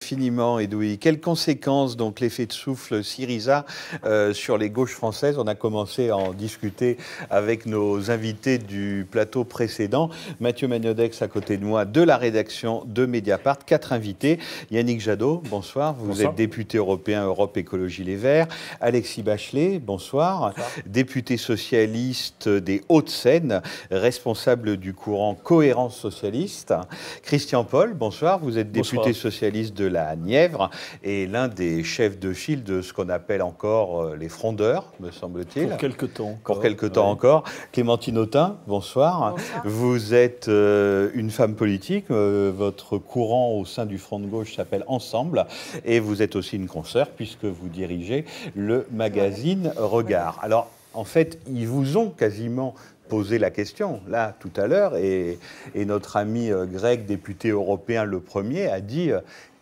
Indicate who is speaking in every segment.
Speaker 1: Infiniment, Edoui. Quelles conséquences, donc, l'effet de souffle Syriza sur les gauches françaises? On a commencé à en discuter avec nos invités du plateau précédent. Mathieu Magnodex à côté de moi, de la rédaction de Mediapart. 4 invités. Yannick Jadot, bonsoir. Vous êtes député européen Europe Écologie Les Verts. Alexis Bachelet, bonsoir. Député socialiste des Hauts-de-Seine, responsable du courant Cohérence socialiste. Christian Paul, bonsoir. Vous êtes député socialiste de la Nièvre et l'un des chefs de file de ce qu'on appelle encore les frondeurs, me semble-t-il.
Speaker 2: Pour quelque temps.
Speaker 1: Pour quelque temps encore. Clémentine Autain, bonsoir. Vous êtes une femme politique. Votre courant au sein du Front de gauche s'appelle Ensemble. Et vous êtes aussi une consoeur puisque vous dirigez le magazine Regard. Alors, en fait, ils vous ont quasiment posé la question, là, tout à l'heure, et notre ami grec, député européen le premier, a dit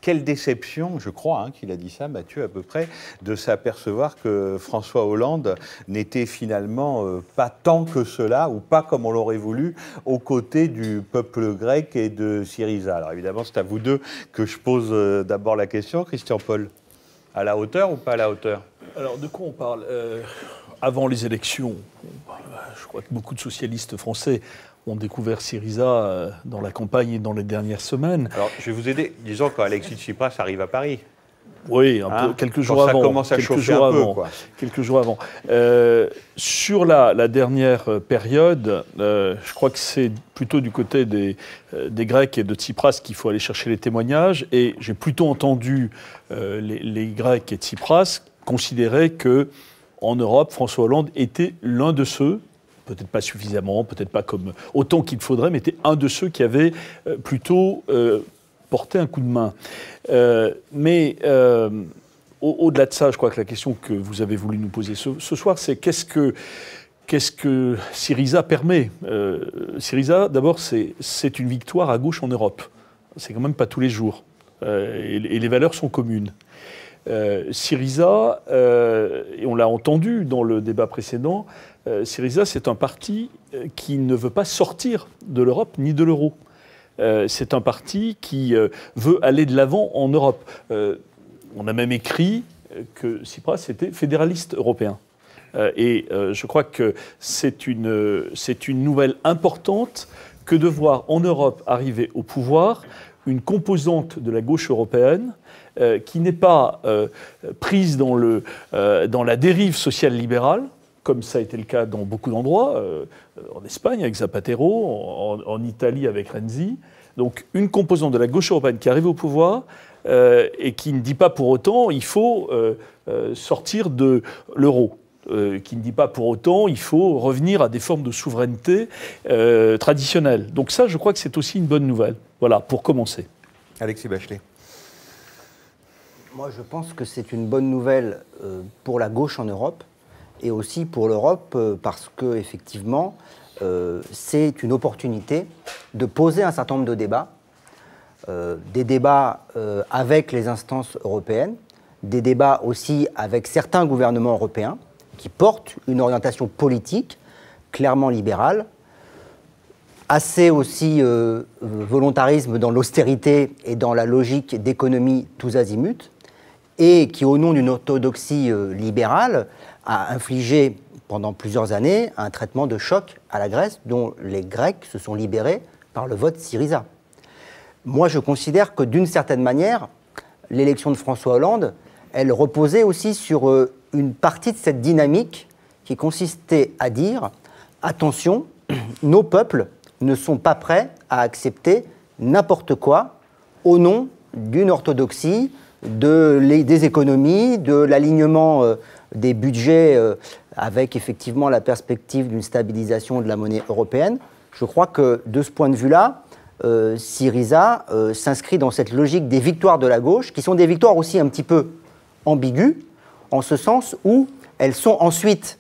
Speaker 1: quelle déception, je crois qu'il a dit ça, Mathieu, à peu près, de s'apercevoir que François Hollande n'était finalement pas tant que cela, ou pas comme on l'aurait voulu, aux côtés du peuple grec et de Syriza. Alors évidemment, c'est à vous deux que je pose d'abord la question. Christian Paul, à la hauteur ou pas à la hauteur?
Speaker 2: Alors, de quoi on parle? Avant les élections, je crois que beaucoup de socialistes français ont découvert Syriza dans la campagne et dans les dernières semaines.
Speaker 1: Alors, je vais vous aider. Disons quand Alexis Tsipras arrive à Paris.
Speaker 2: Oui, peu, quelques jours avant.
Speaker 1: Ça commence à chauffer un peu, quoi.
Speaker 2: Quelques jours avant. Sur la dernière période, je crois que c'est plutôt du côté des Grecs et de Tsipras qu'il faut aller chercher les témoignages. Et j'ai plutôt entendu les Grecs et Tsipras considérer que en Europe, François Hollande était l'un de ceux, peut-être pas suffisamment, peut-être pas comme autant qu'il faudrait, mais était un de ceux qui avait plutôt porté un coup de main. Mais au-delà de ça, je crois que la question que vous avez voulu nous poser ce soir, c'est qu'est-ce que Syriza permet? Syriza, d'abord, c'est une victoire à gauche en Europe. C'est quand même pas tous les jours. Et les valeurs sont communes. Syriza, et on l'a entendu dans le débat précédent, Syriza, c'est un parti qui ne veut pas sortir de l'Europe ni de l'euro. C'est un parti qui veut aller de l'avant en Europe. On a même écrit que Tsipras était fédéraliste européen. Et je crois que c'est une nouvelle importante que de voir en Europe arriver au pouvoir une composante de la gauche européenne qui n'est pas prise dans la dérive sociale libérale, comme ça a été le cas dans beaucoup d'endroits, en Espagne avec Zapatero, en Italie avec Renzi. Donc une composante de la gauche européenne qui arrive au pouvoir et qui ne dit pas pour autant il faut sortir de l'euro. Qui ne dit pas pour autant il faut revenir à des formes de souveraineté traditionnelles. Donc ça, je crois que c'est aussi une bonne nouvelle. Voilà, pour commencer.
Speaker 1: Alexis Bachelet.
Speaker 3: Moi, je pense que c'est une bonne nouvelle pour la gauche en Europe et aussi pour l'Europe parce que effectivement, c'est une opportunité de poser un certain nombre de débats, des débats avec les instances européennes, des débats aussi avec certains gouvernements européens qui portent une orientation politique clairement libérale, assez aussi volontarisme dans l'austérité et dans la logique d'économie tous azimuts, et qui, au nom d'une orthodoxie libérale, a infligé pendant plusieurs années un traitement de choc à la Grèce, dont les Grecs se sont libérés par le vote Syriza. Moi, je considère que, d'une certaine manière, l'élection de François Hollande, elle reposait aussi sur une partie de cette dynamique qui consistait à dire « Attention, nos peuples ne sont pas prêts à accepter n'importe quoi au nom d'une orthodoxie, des économies, de l'alignement des budgets avec effectivement la perspective d'une stabilisation de la monnaie européenne. » Je crois que de ce point de vue-là, Syriza s'inscrit dans cette logique des victoires de la gauche, qui sont des victoires aussi un petit peu ambiguës, en ce sens où elles sont ensuite,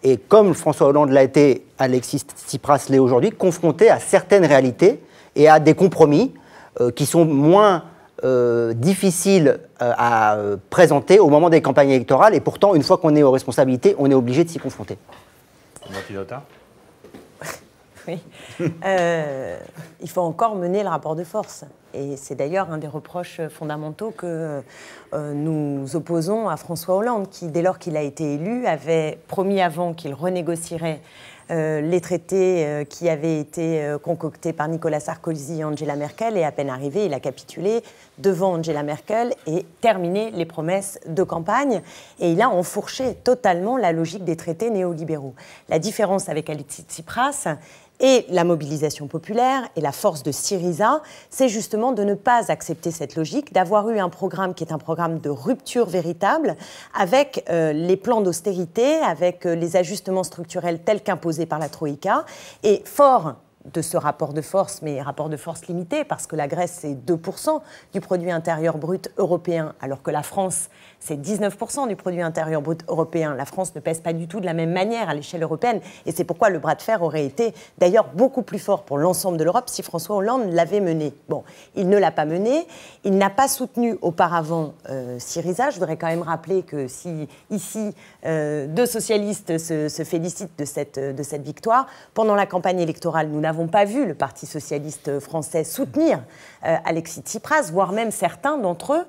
Speaker 3: et comme François Hollande l'a été, Alexis Tsipras l'est aujourd'hui, confrontées à certaines réalités et à des compromis qui sont moins difficiles à présenter au moment des campagnes électorales. Et pourtant, une fois qu'on est aux responsabilités, on est obligé de s'y confronter.
Speaker 4: Oui. Il faut encore mener le rapport de force. Et c'est d'ailleurs un des reproches fondamentaux que nous opposons à François Hollande, qui, dès lors qu'il a été élu, avait promis avant qu'il renégocierait les traités qui avaient été concoctés par Nicolas Sarkozy et Angela Merkel, et à peine arrivé, il a capitulé devant Angela Merkel et terminé les promesses de campagne. Et il a enfourché totalement la logique des traités néolibéraux. La différence avec Alexis Tsipras et la mobilisation populaire et la force de Syriza, c'est justement de ne pas accepter cette logique, d'avoir eu un programme qui est un programme de rupture véritable, avec les plans d'austérité, avec les ajustements structurels tels qu'imposés par la Troïka, et fort de ce rapport de force, mais rapport de force limité, parce que la Grèce, c'est 2% du produit intérieur brut européen, alors que la France, c'est 19% du produit intérieur brut européen. La France ne pèse pas du tout de la même manière à l'échelle européenne, et c'est pourquoi le bras de fer aurait été d'ailleurs beaucoup plus fort pour l'ensemble de l'Europe si François Hollande l'avait mené. Bon, il ne l'a pas mené, il n'a pas soutenu auparavant Syriza. Je voudrais quand même rappeler que si ici deux socialistes se félicitent de cette victoire, pendant la campagne électorale, nous n'avons pas vu le Parti socialiste français soutenir Alexis Tsipras, voire même certains d'entre eux,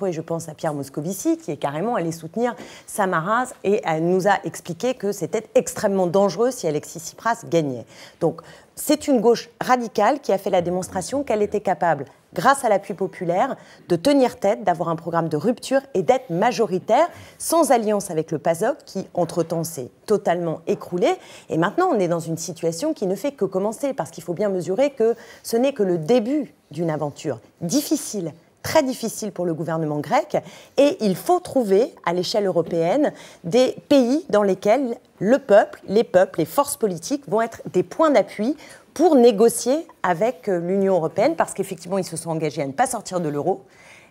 Speaker 4: et je pense à Pierre Moscovici, qui est carrément allé soutenir Samaras et nous a expliqué que c'était extrêmement dangereux si Alexis Tsipras gagnait. Donc, c'est une gauche radicale qui a fait la démonstration qu'elle était capable, grâce à l'appui populaire, de tenir tête, d'avoir un programme de rupture et d'être majoritaire, sans alliance avec le PASOK, qui, entre-temps, s'est totalement écroulé. Et maintenant, on est dans une situation qui ne fait que commencer, parce qu'il faut bien mesurer que ce n'est que le début d'une aventure difficile, très difficile pour le gouvernement grec, et il faut trouver, à l'échelle européenne, des pays dans lesquels le peuple, les forces politiques vont être des points d'appui pour négocier avec l'Union européenne, parce qu'effectivement, ils se sont engagés à ne pas sortir de l'euro,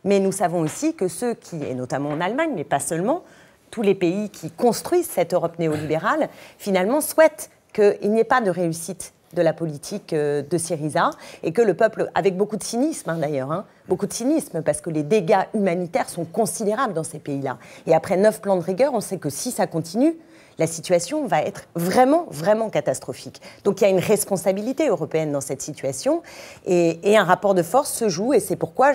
Speaker 4: mais nous savons aussi que ceux qui, et notamment en Allemagne, mais pas seulement, tous les pays qui construisent cette Europe néolibérale, finalement souhaitent qu'il n'y ait pas de réussite de la politique de Syriza, et que le peuple, avec beaucoup de cynisme d'ailleurs, beaucoup de cynisme, parce que les dégâts humanitaires sont considérables dans ces pays-là. Et après 9 plans de rigueur, on sait que si ça continue, la situation va être vraiment, vraiment catastrophique. Donc il y a une responsabilité européenne dans cette situation, et un rapport de force se joue, et c'est pourquoi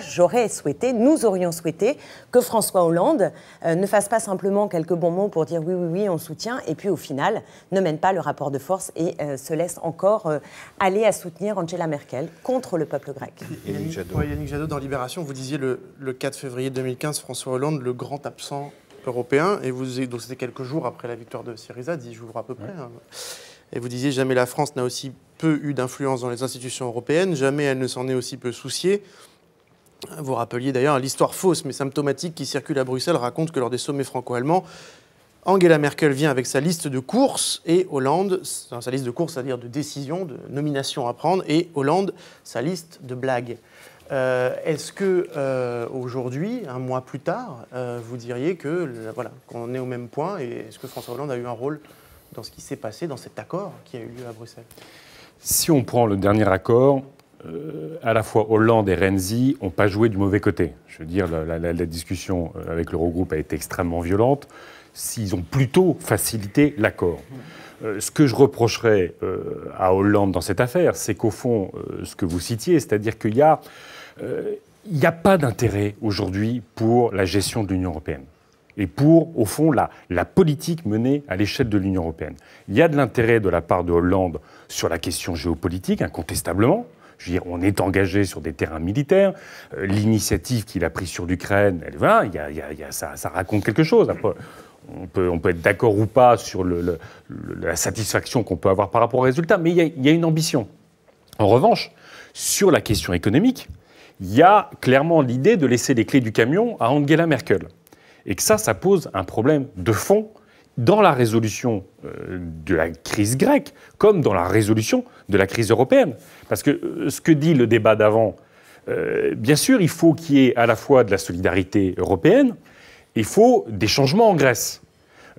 Speaker 4: nous aurions souhaité que François Hollande ne fasse pas simplement quelques bons mots pour dire oui, on soutient, et puis au final ne mène pas le rapport de force et se laisse encore aller à soutenir Angela Merkel contre le peuple grec.
Speaker 5: Yannick Jadot, dans Libération, vous disiez le 4 février 2015, François Hollande, le grand absent européen, et donc c'était quelques jours après la victoire de Syriza, 10 jours à peu près. Et vous disiez, jamais la France n'a aussi peu eu d'influence dans les institutions européennes, jamais elle ne s'en est aussi peu souciée. Vous rappeliez d'ailleurs l'histoire fausse mais symptomatique qui circule à Bruxelles, raconte que lors des sommets franco-allemands, Angela Merkel vient avec sa liste de courses et Hollande, sa liste de courses, c'est-à-dire de décisions, de nominations à prendre, et Hollande, sa liste de blagues. Est-ce que aujourd'hui, un mois plus tard, vous diriez qu'on est au même point, et est-ce que François Hollande a eu un rôle dans ce qui s'est passé, dans cet accord qui a eu lieu à Bruxelles?
Speaker 6: Si on prend le dernier accord, à la fois Hollande et Renzi n'ont pas joué du mauvais côté. Je veux dire, la discussion avec l'Eurogroupe a été extrêmement violente. S'ils ont plutôt facilité l'accord. Ce que je reprocherais à Hollande dans cette affaire, c'est qu'au fond, ce que vous citiez, c'est-à-dire qu'il y a pas d'intérêt aujourd'hui pour la gestion de l'Union européenne et pour, au fond, la politique menée à l'échelle de l'Union européenne. Il y a de l'intérêt de la part de Hollande sur la question géopolitique, incontestablement. Je veux dire, on est engagé sur des terrains militaires. L'initiative qu'il a prise sur l'Ukraine, ça raconte quelque chose. Après, on peut être d'accord ou pas sur la satisfaction qu'on peut avoir par rapport aux résultats, mais il y a une ambition. En revanche, sur la question économique, il y a clairement l'idée de laisser les clés du camion à Angela Merkel. Et que ça pose un problème de fond dans la résolution de la crise grecque, comme dans la résolution de la crise européenne. Parce que ce que dit le débat d'avant, bien sûr, il faut qu'il y ait à la fois de la solidarité européenne, il faut des changements en Grèce.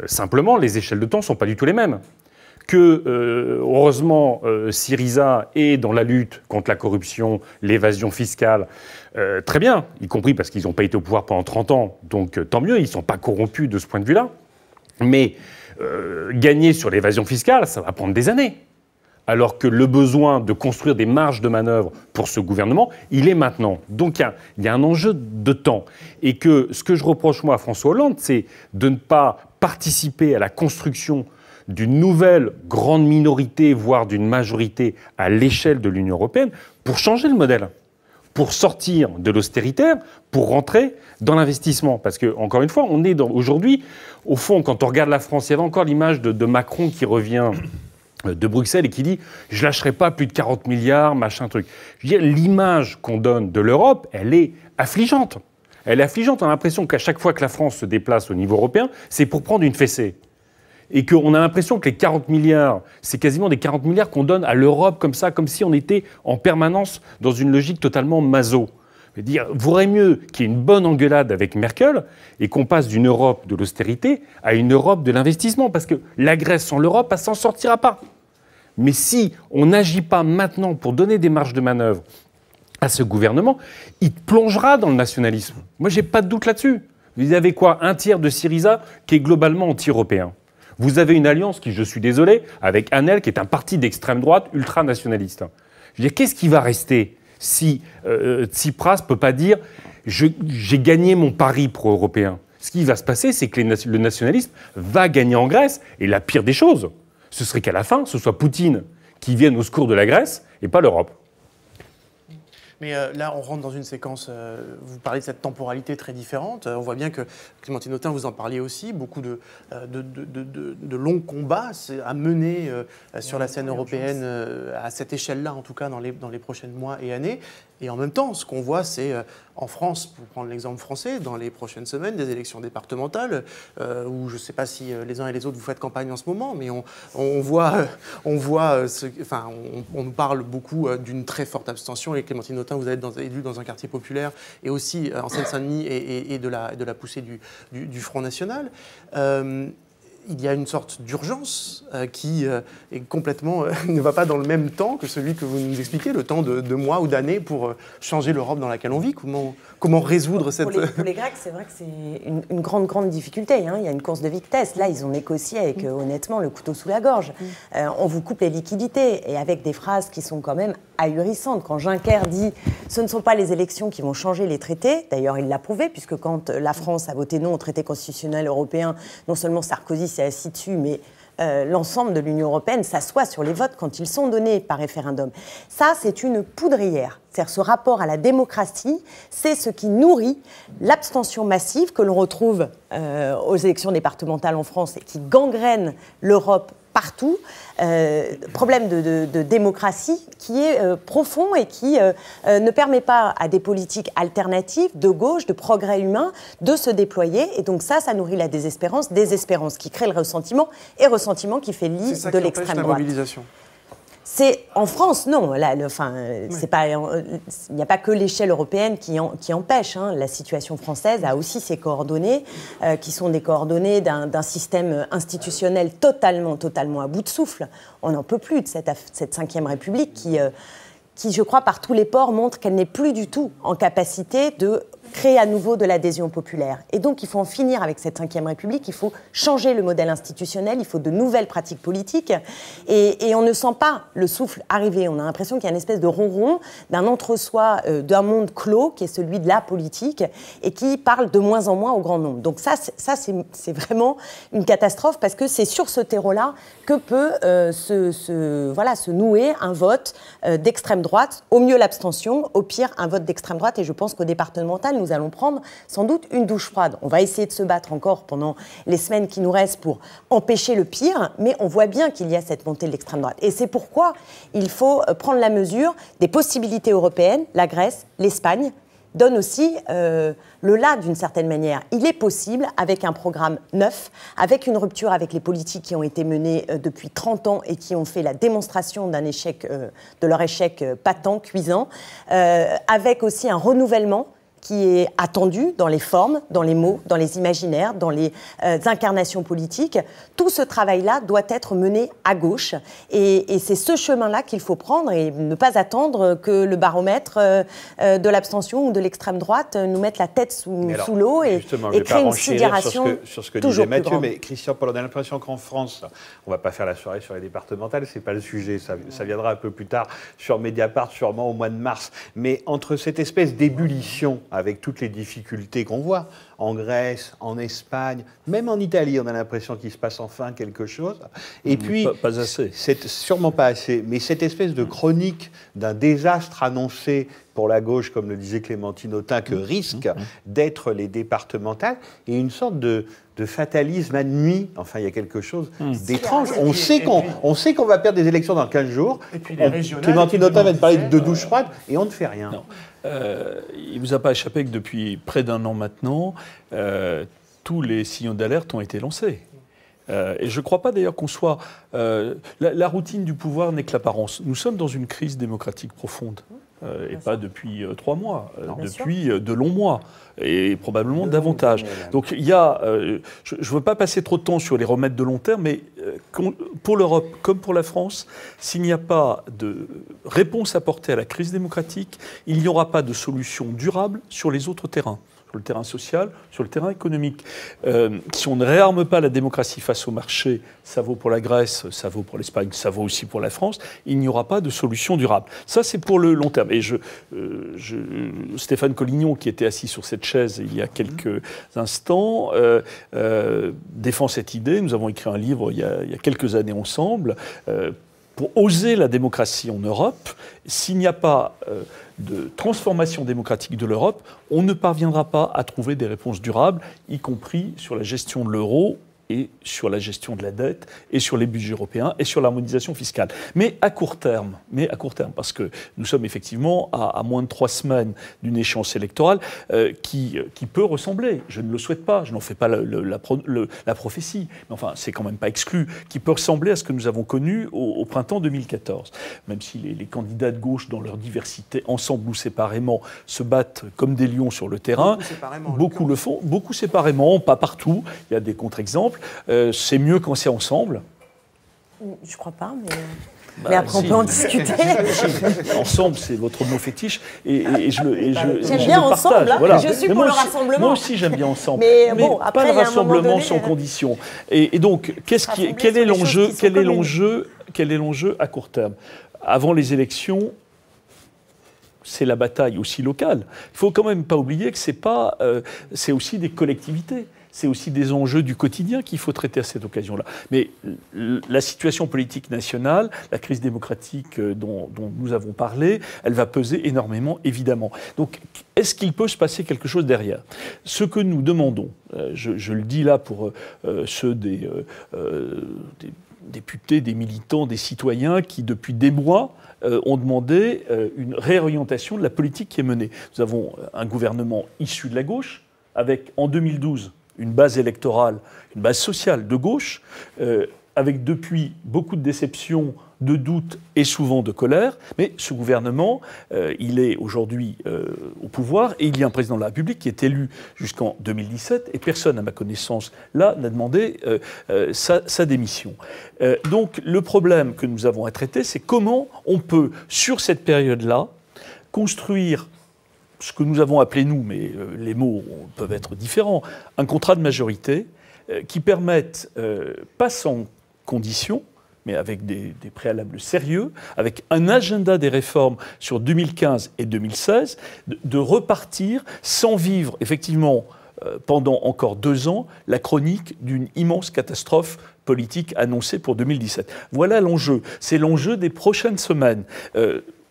Speaker 6: Simplement, les échelles de temps ne sont pas du tout les mêmes. Heureusement, Syriza est dans la lutte contre la corruption, l'évasion fiscale, très bien, y compris parce qu'ils n'ont pas été au pouvoir pendant 30 ans, donc tant mieux, ils ne sont pas corrompus de ce point de vue-là. Mais gagner sur l'évasion fiscale, ça va prendre des années. alors que le besoin de construire des marges de manœuvre pour ce gouvernement, il est maintenant. Donc il y a un enjeu de temps. Et que ce que je reproche moi à François Hollande, c'est de ne pas participer à la construction d'une nouvelle grande minorité, voire d'une majorité à l'échelle de l'Union européenne, pour changer le modèle, pour sortir de l'austéritaire, pour rentrer dans l'investissement. Parce que, encore une fois, on est aujourd'hui, au fond, quand on regarde la France, il y avait encore l'image de Macron qui revient de Bruxelles et qui dit « je lâcherai pas plus de 40 milliards, machin truc ». Je veux dire, l'image qu'on donne de l'Europe, elle est affligeante. Elle est affligeante. On a l'impression qu'à chaque fois que la France se déplace au niveau européen, c'est pour prendre une fessée. Et qu'on a l'impression que les 40 milliards, c'est quasiment des 40 milliards qu'on donne à l'Europe comme ça, comme si on était en permanence dans une logique totalement maso. Dire, vaudrait mieux qu'il y ait une bonne engueulade avec Merkel et qu'on passe d'une Europe de l'austérité à une Europe de l'investissement. Parce que la Grèce sans l'Europe, elle ne s'en sortira pas. Mais si on n'agit pas maintenant pour donner des marges de manœuvre à ce gouvernement, il plongera dans le nationalisme. Moi, je n'ai pas de doute là-dessus. Vous avez quoi? Un tiers de Syriza qui est globalement anti-européen. Vous avez une alliance qui, je suis désolé, avec ANEL, qui est un parti d'extrême droite ultranationaliste. Je veux dire, qu'est-ce qui va rester si Tsipras ne peut pas dire « j'ai gagné mon pari pro-européen ». Ce qui va se passer, c'est que le nationalisme va gagner en Grèce. Et la pire des choses, ce serait qu'à la fin, ce soit Poutine qui vienne au secours de la Grèce et pas l'Europe.
Speaker 5: Mais là, on rentre dans une séquence, vous parlez de cette temporalité très différente. On voit bien que, Clémentine Autain, vous en parliez aussi, beaucoup de longs combats à mener sur la scène européenne, à cette échelle-là, en tout cas, dans les prochains mois et années. Et en même temps, ce qu'on voit, c'est en France, pour prendre l'exemple français, dans les prochaines semaines, des élections départementales, où je ne sais pas si les uns et les autres vous faites campagne en ce moment, mais on nous parle beaucoup d'une très forte abstention. Et Clémentine Autain, vous êtes élue dans un quartier populaire, et aussi en Seine-Saint-Denis, et de la poussée du Front National. Il y a une sorte d'urgence qui est complètement ne va pas dans le même temps que celui que vous nous expliquez, le temps de mois ou d'années pour changer l'Europe dans laquelle on vit. Comment résoudre cette...
Speaker 4: Pour les Grecs, c'est vrai que c'est une grande difficulté. Hein. Il y a une course de vitesse. Là, ils ont négocié avec, honnêtement, le couteau sous la gorge. On vous coupe les liquidités, et avec des phrases qui sont quand même ahurissantes. Quand Juncker dit « ce ne sont pas les élections qui vont changer les traités », d'ailleurs, il l'a prouvé, puisque quand la France a voté non au traité constitutionnel européen, non seulement Sarkozy s'est assis dessus, mais l'ensemble de l'Union européenne s'assoit sur les votes quand ils sont donnés par référendum. Ça, c'est une poudrière. C'est-à-dire ce rapport à la démocratie, c'est ce qui nourrit l'abstention massive que l'on retrouve aux élections départementales en France et qui gangrène l'Europe partout. Problème de démocratie qui est profond et qui ne permet pas à des politiques alternatives, de gauche, de progrès humain, de se déployer. Et donc ça nourrit la désespérance qui crée le ressentiment, et ressentiment qui fait lit de l'extrême droite. C'est en France, non. Là, c'est pas, il n'y a pas que l'échelle européenne qui empêche. Hein. La situation française a aussi ses coordonnées, qui sont des coordonnées d'un système institutionnel totalement à bout de souffle. On n'en peut plus de cette 5e République qui, je crois, par tous les ports, montre qu'elle n'est plus du tout en capacité de créer à nouveau de l'adhésion populaire. Et donc, il faut en finir avec cette 5e République, il faut changer le modèle institutionnel, il faut de nouvelles pratiques politiques, et on ne sent pas le souffle arriver. On a l'impression qu'il y a une espèce de ronron, d'un entre-soi, d'un monde clos, qui est celui de la politique, et qui parle de moins en moins au grand nombre. Donc ça c'est vraiment une catastrophe, parce que c'est sur ce terreau-là que peut se nouer un vote d'extrême droite, au mieux l'abstention, au pire un vote d'extrême droite, et je pense qu'au départemental, nous allons prendre sans doute une douche froide. On va essayer de se battre encore pendant les semaines qui nous restent pour empêcher le pire, mais on voit bien qu'il y a cette montée de l'extrême droite. Et c'est pourquoi il faut prendre la mesure des possibilités européennes. La Grèce, l'Espagne donnent aussi le là d'une certaine manière. Il est possible, avec un programme neuf, avec une rupture avec les politiques qui ont été menées depuis 30 ans et qui ont fait la démonstration de leur échec patent, cuisant, avec aussi un renouvellement qui est attendu dans les formes, dans les mots, dans les imaginaires, dans les incarnations politiques. Tout ce travail-là doit être mené à gauche. Et c'est ce chemin-là qu'il faut prendre et ne pas attendre que le baromètre de l'abstention ou de l'extrême droite nous mette la tête sous l'eau et crée une sidération
Speaker 1: sur ce que
Speaker 4: toujours
Speaker 1: disait
Speaker 4: plus
Speaker 1: Mathieu.
Speaker 4: grande.
Speaker 1: Mais Christian Paul, on a l'impression qu'en France, on ne va pas faire la soirée sur les départementales, c'est pas le sujet, ça viendra un peu plus tard sur Mediapart, sûrement au mois de mars. Mais entre cette espèce d'ébullition, avec toutes les difficultés qu'on voit, en Grèce, en Espagne, même en Italie, on a l'impression qu'il se passe enfin quelque chose. Et puis,
Speaker 2: pas assez.
Speaker 1: C'est sûrement pas assez, mais cette espèce de chronique d'un désastre annoncé pour la gauche, comme le disait Clémentine Autain, que risquent d'être les départementales, et une sorte de fatalisme admis. Enfin, il y a quelque chose d'étrange. On sait qu'on va perdre des élections dans 15 jours.
Speaker 5: Et puis les régionales,
Speaker 1: Clémentine Autain va te parler de douche froide, et on ne fait rien.
Speaker 2: Non. Il ne vous a pas échappé que depuis près d'un an maintenant, tous les signaux d'alerte ont été lancés. Et je ne crois pas d'ailleurs qu'on soit... la routine du pouvoir n'est que l'apparence. Nous sommes dans une crise démocratique profonde. Et pas depuis 3 mois, depuis de longs mois, et probablement davantage. Donc il y a... je ne veux pas passer trop de temps sur les remèdes de long terme, mais pour l'Europe comme pour la France, s'il n'y a pas de réponse apportée à la crise démocratique, il n'y aura pas de solution durable sur les autres terrains. Sur le terrain social, sur le terrain économique. Si on ne réarme pas la démocratie face au marché, ça vaut pour la Grèce, ça vaut pour l'Espagne, ça vaut aussi pour la France, il n'y aura pas de solution durable. Ça, c'est pour le long terme. Et Stéphane Collignon, qui était assis sur cette chaise il y a quelques instants, défend cette idée. Nous avons écrit un livre il y a quelques années ensemble. Pour oser la démocratie en Europe, s'il n'y a pas de transformation démocratique de l'Europe, on ne parviendra pas à trouver des réponses durables, y compris sur la gestion de l'euro et sur la gestion de la dette et sur les budgets européens et sur l'harmonisation fiscale. Mais à court terme, parce que nous sommes effectivement à moins de 3 semaines d'une échéance électorale qui peut ressembler, je ne le souhaite pas, je n'en fais pas la prophétie, mais enfin c'est quand même pas exclu, qui peut ressembler à ce que nous avons connu au printemps 2014. Même si les candidats de gauche, dans leur diversité, ensemble ou séparément, se battent comme des lions sur le terrain, beaucoup le font, beaucoup séparément, pas partout, il y a des contre-exemples. C'est mieux quand c'est ensemble.
Speaker 4: Je crois pas, mais après on peut en discuter.
Speaker 2: Ensemble, c'est votre mot fétiche.
Speaker 4: J'aime bien ensemble, hein. Voilà. Je suis pour le rassemblement.
Speaker 2: Moi aussi, j'aime bien ensemble.
Speaker 4: Mais bon, après,
Speaker 2: pas de rassemblement sans condition. Et donc, quel est l'enjeu à court terme? Avant les élections, c'est la bataille aussi locale. Il ne faut quand même pas oublier que c'est aussi des collectivités. C'est aussi des enjeux du quotidien qu'il faut traiter à cette occasion-là. Mais la situation politique nationale, la crise démocratique dont nous avons parlé, elle va peser énormément, évidemment. Donc, est-ce qu'il peut se passer quelque chose derrière? Ce que nous demandons, je le dis là pour ceux des députés, des militants, des citoyens qui, depuis des mois, ont demandé une réorientation de la politique qui est menée. Nous avons un gouvernement issu de la gauche, avec, en 2012, une base électorale, une base sociale de gauche, avec depuis beaucoup de déceptions, de doutes et souvent de colère. Mais ce gouvernement, il est aujourd'hui au pouvoir et il y a un président de la République qui est élu jusqu'en 2017 et personne, à ma connaissance, là, n'a demandé sa démission. Donc le problème que nous avons à traiter, c'est comment on peut, sur cette période-là, construire ce que nous avons appelé, nous, mais les mots peuvent être différents, un contrat de majorité qui permette, pas sans conditions, mais avec des préalables sérieux, avec un agenda des réformes sur 2015 et 2016, de repartir sans vivre, effectivement, pendant encore 2 ans, la chronique d'une immense catastrophe politique annoncée pour 2017. Voilà l'enjeu. C'est l'enjeu des prochaines semaines.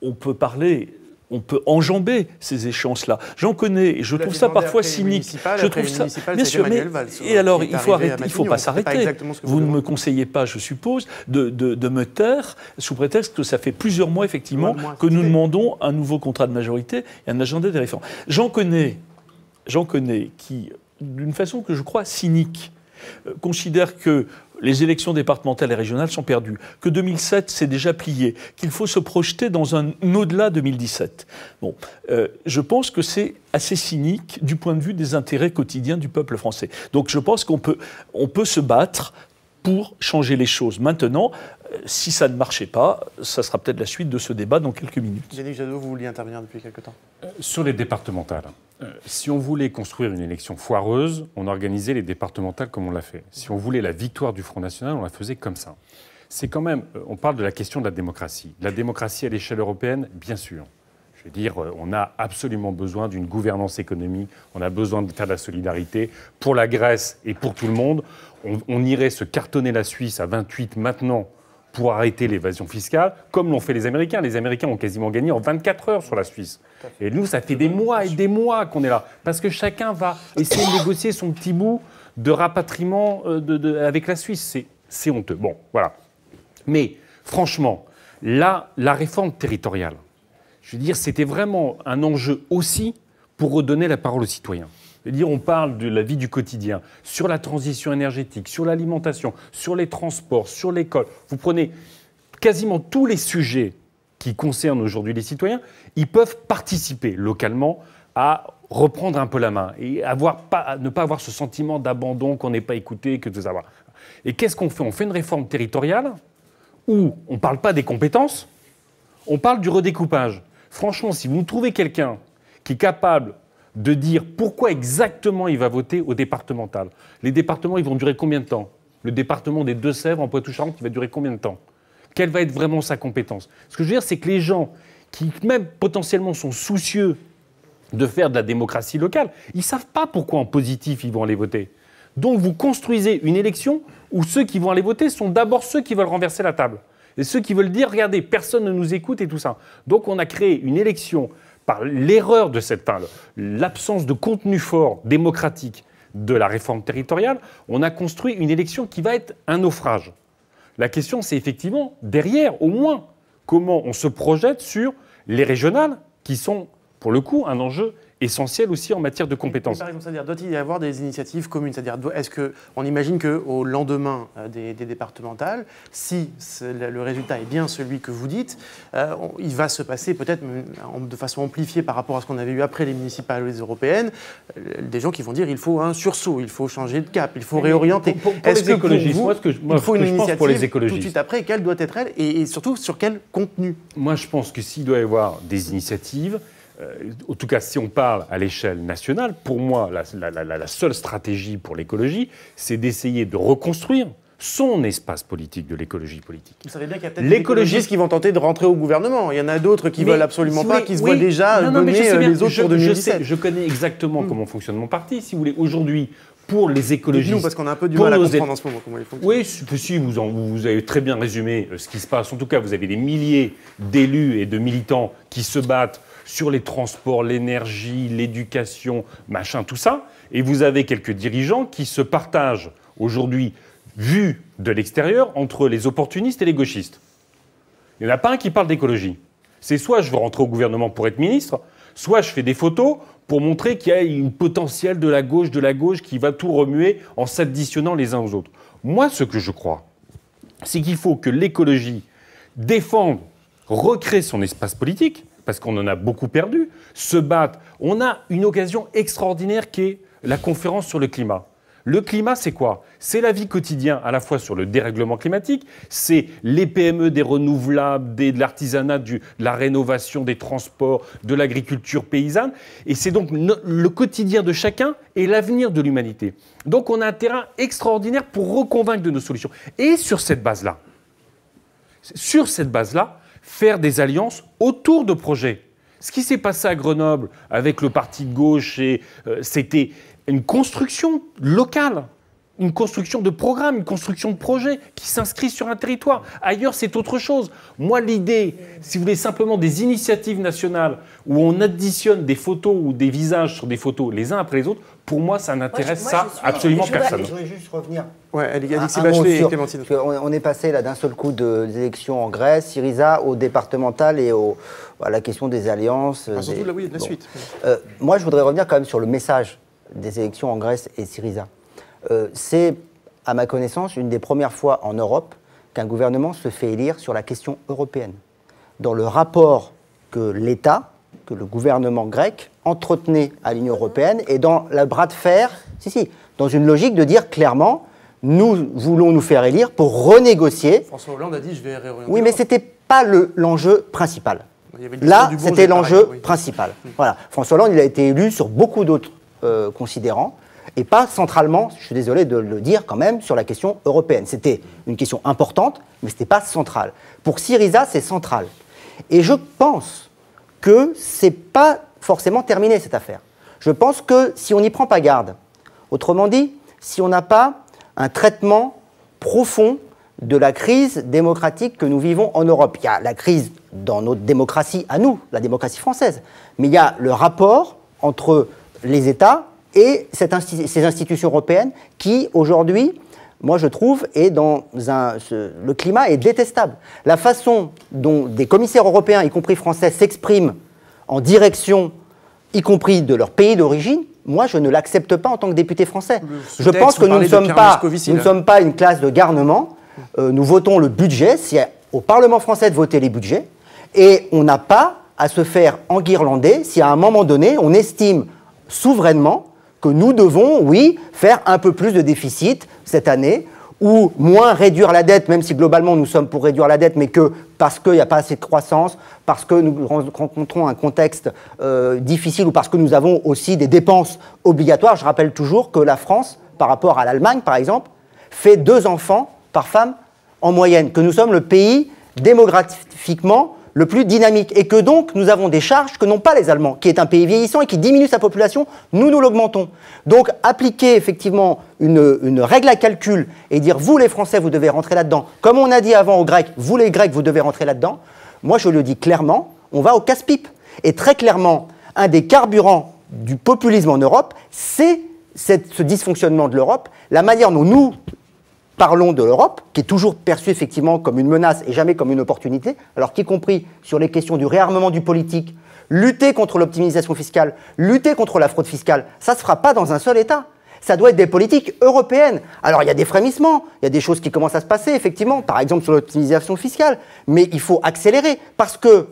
Speaker 2: On peut parler... On peut enjamber ces échéances-là. J'en connais, et je trouve ça parfois cynique. Je trouve ça, bien sûr, mais et alors il faut arrêter, il faut pas s'arrêter. Vous ne me conseillez pas, je suppose, de me taire sous prétexte que ça fait plusieurs mois effectivement que nous demandons un nouveau contrat de majorité et un agenda des réformes. J'en connais qui, d'une façon que je crois cynique, considèrent que les élections départementales et régionales sont perdues, que 2007 s'est déjà plié, qu'il faut se projeter dans un au-delà 2017. Bon, je pense que c'est assez cynique du point de vue des intérêts quotidiens du peuple français. Donc je pense qu'on peut se battre pour changer les choses. Maintenant, si ça ne marchait pas, ça sera peut-être la suite de ce débat dans quelques minutes.
Speaker 5: Yannick Jadot, vous vouliez intervenir depuis quelque temps.
Speaker 6: Sur les départementales, si on voulait construire une élection foireuse, on organisait les départementales comme on l'a fait. Si on voulait la victoire du Front National, on la faisait comme ça. C'est quand même, on parle de la question de la démocratie. La démocratie à l'échelle européenne, bien sûr. Je veux dire, on a absolument besoin d'une gouvernance économique, on a besoin de faire de la solidarité pour la Grèce et pour tout le monde. On irait se cartonner la Suisse à 28 maintenant pour arrêter l'évasion fiscale, comme l'ont fait les Américains. Les Américains ont quasiment gagné en 24 heures sur la Suisse. Et nous, ça fait des mois et des mois qu'on est là. Parce que chacun va essayer de négocier son petit bout de rapatriement avec la Suisse. C'est honteux. Bon, voilà. Mais franchement, là, la réforme territoriale, je veux dire, c'était vraiment un enjeu aussi pour redonner la parole aux citoyens. Je veux dire, on parle de la vie du quotidien, sur la transition énergétique, sur l'alimentation, sur les transports, sur l'école. Vous prenez quasiment tous les sujets qui concernent aujourd'hui les citoyens, ils peuvent participer localement à reprendre un peu la main et ne pas avoir ce sentiment d'abandon, qu'on n'est pas écouté, que tout ça. Et qu'est-ce qu'on fait ? On fait une réforme territoriale où on ne parle pas des compétences, on parle du redécoupage. Franchement, si vous trouvez quelqu'un qui est capable de dire pourquoi exactement il va voter au départemental. Les départements, ils vont durer combien de temps ? Le département des Deux-Sèvres, en Poitou-Charentes, il va durer combien de temps ? Quelle va être vraiment sa compétence ? Ce que je veux dire, c'est que les gens qui, même potentiellement, sont soucieux de faire de la démocratie locale, ils ne savent pas pourquoi en positif ils vont aller voter. Donc vous construisez une élection où ceux qui vont aller voter sont d'abord ceux qui veulent renverser la table. Et ceux qui veulent dire, regardez, personne ne nous écoute et tout ça. Donc on a créé une élection par l'erreur de l'absence de contenu fort démocratique de la réforme territoriale, on a construit une élection qui va être un naufrage. La question, c'est effectivement, derrière, au moins, comment on se projette sur les régionales, qui sont, pour le coup, un enjeu essentiel aussi en matière de compétences.
Speaker 5: Par exemple, c'est-à-dire, doit-il y avoir des initiatives communes ? C'est-à-dire, est-ce qu'on imagine qu'au lendemain des départementales, si le résultat est bien celui que vous dites, il va se passer peut-être de façon amplifiée par rapport à ce qu'on avait eu après les municipales ou les européennes, des gens qui vont dire il faut un sursaut, il faut changer de cap, il faut réorienter.
Speaker 6: Est-ce que pour vous,
Speaker 5: il faut une initiative
Speaker 6: pour les écologistes,
Speaker 5: tout de suite après, quelle doit être elle et surtout sur quel contenu ?
Speaker 6: Moi, je pense que s'il doit y avoir des initiatives, en tout cas, si on parle à l'échelle nationale, pour moi, la seule stratégie pour l'écologie, c'est d'essayer de reconstruire son espace politique de l'écologie politique.
Speaker 5: Vous savez bien qu'il y a peut-être des écologistes qui vont tenter de rentrer au gouvernement. Il y en a d'autres qui ne veulent absolument pas, qui se voient déjà donner les autres pour 2017.
Speaker 6: Je connais exactement comment fonctionne mon parti. Si vous voulez, aujourd'hui, pour les écologistes...
Speaker 5: Nous, parce qu'on a un peu du mal à comprendre en ce moment comment ils fonctionnent.
Speaker 6: Oui, si, vous avez très bien résumé ce qui se passe. En tout cas, vous avez des milliers d'élus et de militants qui se battent sur les transports, l'énergie, l'éducation, machin, tout ça. Et vous avez quelques dirigeants qui se partagent aujourd'hui, vu de l'extérieur, entre les opportunistes et les gauchistes. Il n'y en a pas un qui parle d'écologie. C'est soit je veux rentrer au gouvernement pour être ministre, soit je fais des photos pour montrer qu'il y a une potentielle de la gauche qui va tout remuer en s'additionnant les uns aux autres. Moi, ce que je crois, c'est qu'il faut que l'écologie défende, recrée son espace politique, parce qu'on en a beaucoup perdu, se battre. On a une occasion extraordinaire qui est la conférence sur le climat. Le climat, c'est quoi ? C'est la vie quotidienne, à la fois sur le dérèglement climatique, c'est les PME, des renouvelables, de l'artisanat, de la rénovation des transports, de l'agriculture paysanne. Et c'est donc le quotidien de chacun et l'avenir de l'humanité. Donc on a un terrain extraordinaire pour reconvaincre de nos solutions. Et sur cette base-là, faire des alliances autour de projets. Ce qui s'est passé à Grenoble avec le parti de gauche, c'était une construction locale, une construction de programme, une construction de projet qui s'inscrit sur un territoire. Ailleurs, c'est autre chose. Moi, l'idée, si vous voulez, simplement des initiatives nationales où on additionne des photos ou des visages sur des photos les uns après les autres, pour moi, ça n'intéresse absolument personne.
Speaker 3: Je voudrais juste revenir.
Speaker 5: Ouais, Alexis Bachelet et Clémentine.
Speaker 3: On est passé là d'un seul coup des élections en Grèce, Syriza, au départemental et à la question des alliances.
Speaker 5: Surtout là, oui, de la suite.
Speaker 3: Moi, je voudrais revenir quand même sur le message des élections en Grèce et Syriza. C'est à ma connaissance, une des premières fois en Europe qu'un gouvernement se fait élire sur la question européenne. Dans le rapport que l'État, que le gouvernement grec entretenait à l'Union européenne et dans le bras de fer, dans une logique de dire clairement, nous voulons nous faire élire pour renégocier.
Speaker 5: François Hollande a dit, je vais réorienter.
Speaker 3: Oui, mais ce n'était pas l'enjeu principal. Là, c'était l'enjeu principal. Voilà. François Hollande, il a été élu sur beaucoup d'autres considérants, et pas centralement, je suis désolé de le dire quand même, sur la question européenne. C'était une question importante, mais ce n'était pas central. Pour Syriza, c'est central. Et je pense que ce n'est pas forcément terminé, cette affaire. Je pense que si on n'y prend pas garde, autrement dit, si on n'a pas un traitement profond de la crise démocratique que nous vivons en Europe. Il y a la crise dans notre démocratie à nous, la démocratie française, mais il y a le rapport entre les États et ces institutions européennes qui, aujourd'hui, moi je trouve, le climat est détestable. La façon dont des commissaires européens, y compris français, s'expriment en direction, y compris de leur pays d'origine, moi je ne l'accepte pas en tant que député français. Je pense que nous ne sommes pas une classe de garnement. Nous votons le budget, c'est au Parlement français de voter les budgets, et on n'a pas à se faire enguirlander si à un moment donné on estime souverainement que nous devons, oui, faire un peu plus de déficit cette année, ou moins réduire la dette, même si globalement nous sommes pour réduire la dette, mais que parce qu'il n'y a pas assez de croissance, parce que nous rencontrons un contexte difficile, ou parce que nous avons aussi des dépenses obligatoires. Je rappelle toujours que la France, par rapport à l'Allemagne par exemple, fait 2 enfants par femme en moyenne, que nous sommes le pays démographiquement le plus dynamique, et que donc nous avons des charges que n'ont pas les Allemands, qui est un pays vieillissant et qui diminue sa population, nous l'augmentons. Donc appliquer effectivement une règle à calcul et dire vous les Français vous devez rentrer là-dedans, comme on a dit avant aux Grecs, vous les Grecs vous devez rentrer là-dedans, moi je le dis clairement, on va au casse-pipe. Et très clairement, un des carburants du populisme en Europe, c'est ce dysfonctionnement de l'Europe, la manière dont nous parlons de l'Europe, qui est toujours perçue effectivement comme une menace et jamais comme une opportunité, alors qu'y compris sur les questions du réarmement du politique, lutter contre l'optimisation fiscale, lutter contre la fraude fiscale, ça ne se fera pas dans un seul État. Ça doit être des politiques européennes. Alors il y a des frémissements, il y a des choses qui commencent à se passer, effectivement, par exemple sur l'optimisation fiscale, mais il faut accélérer, parce que,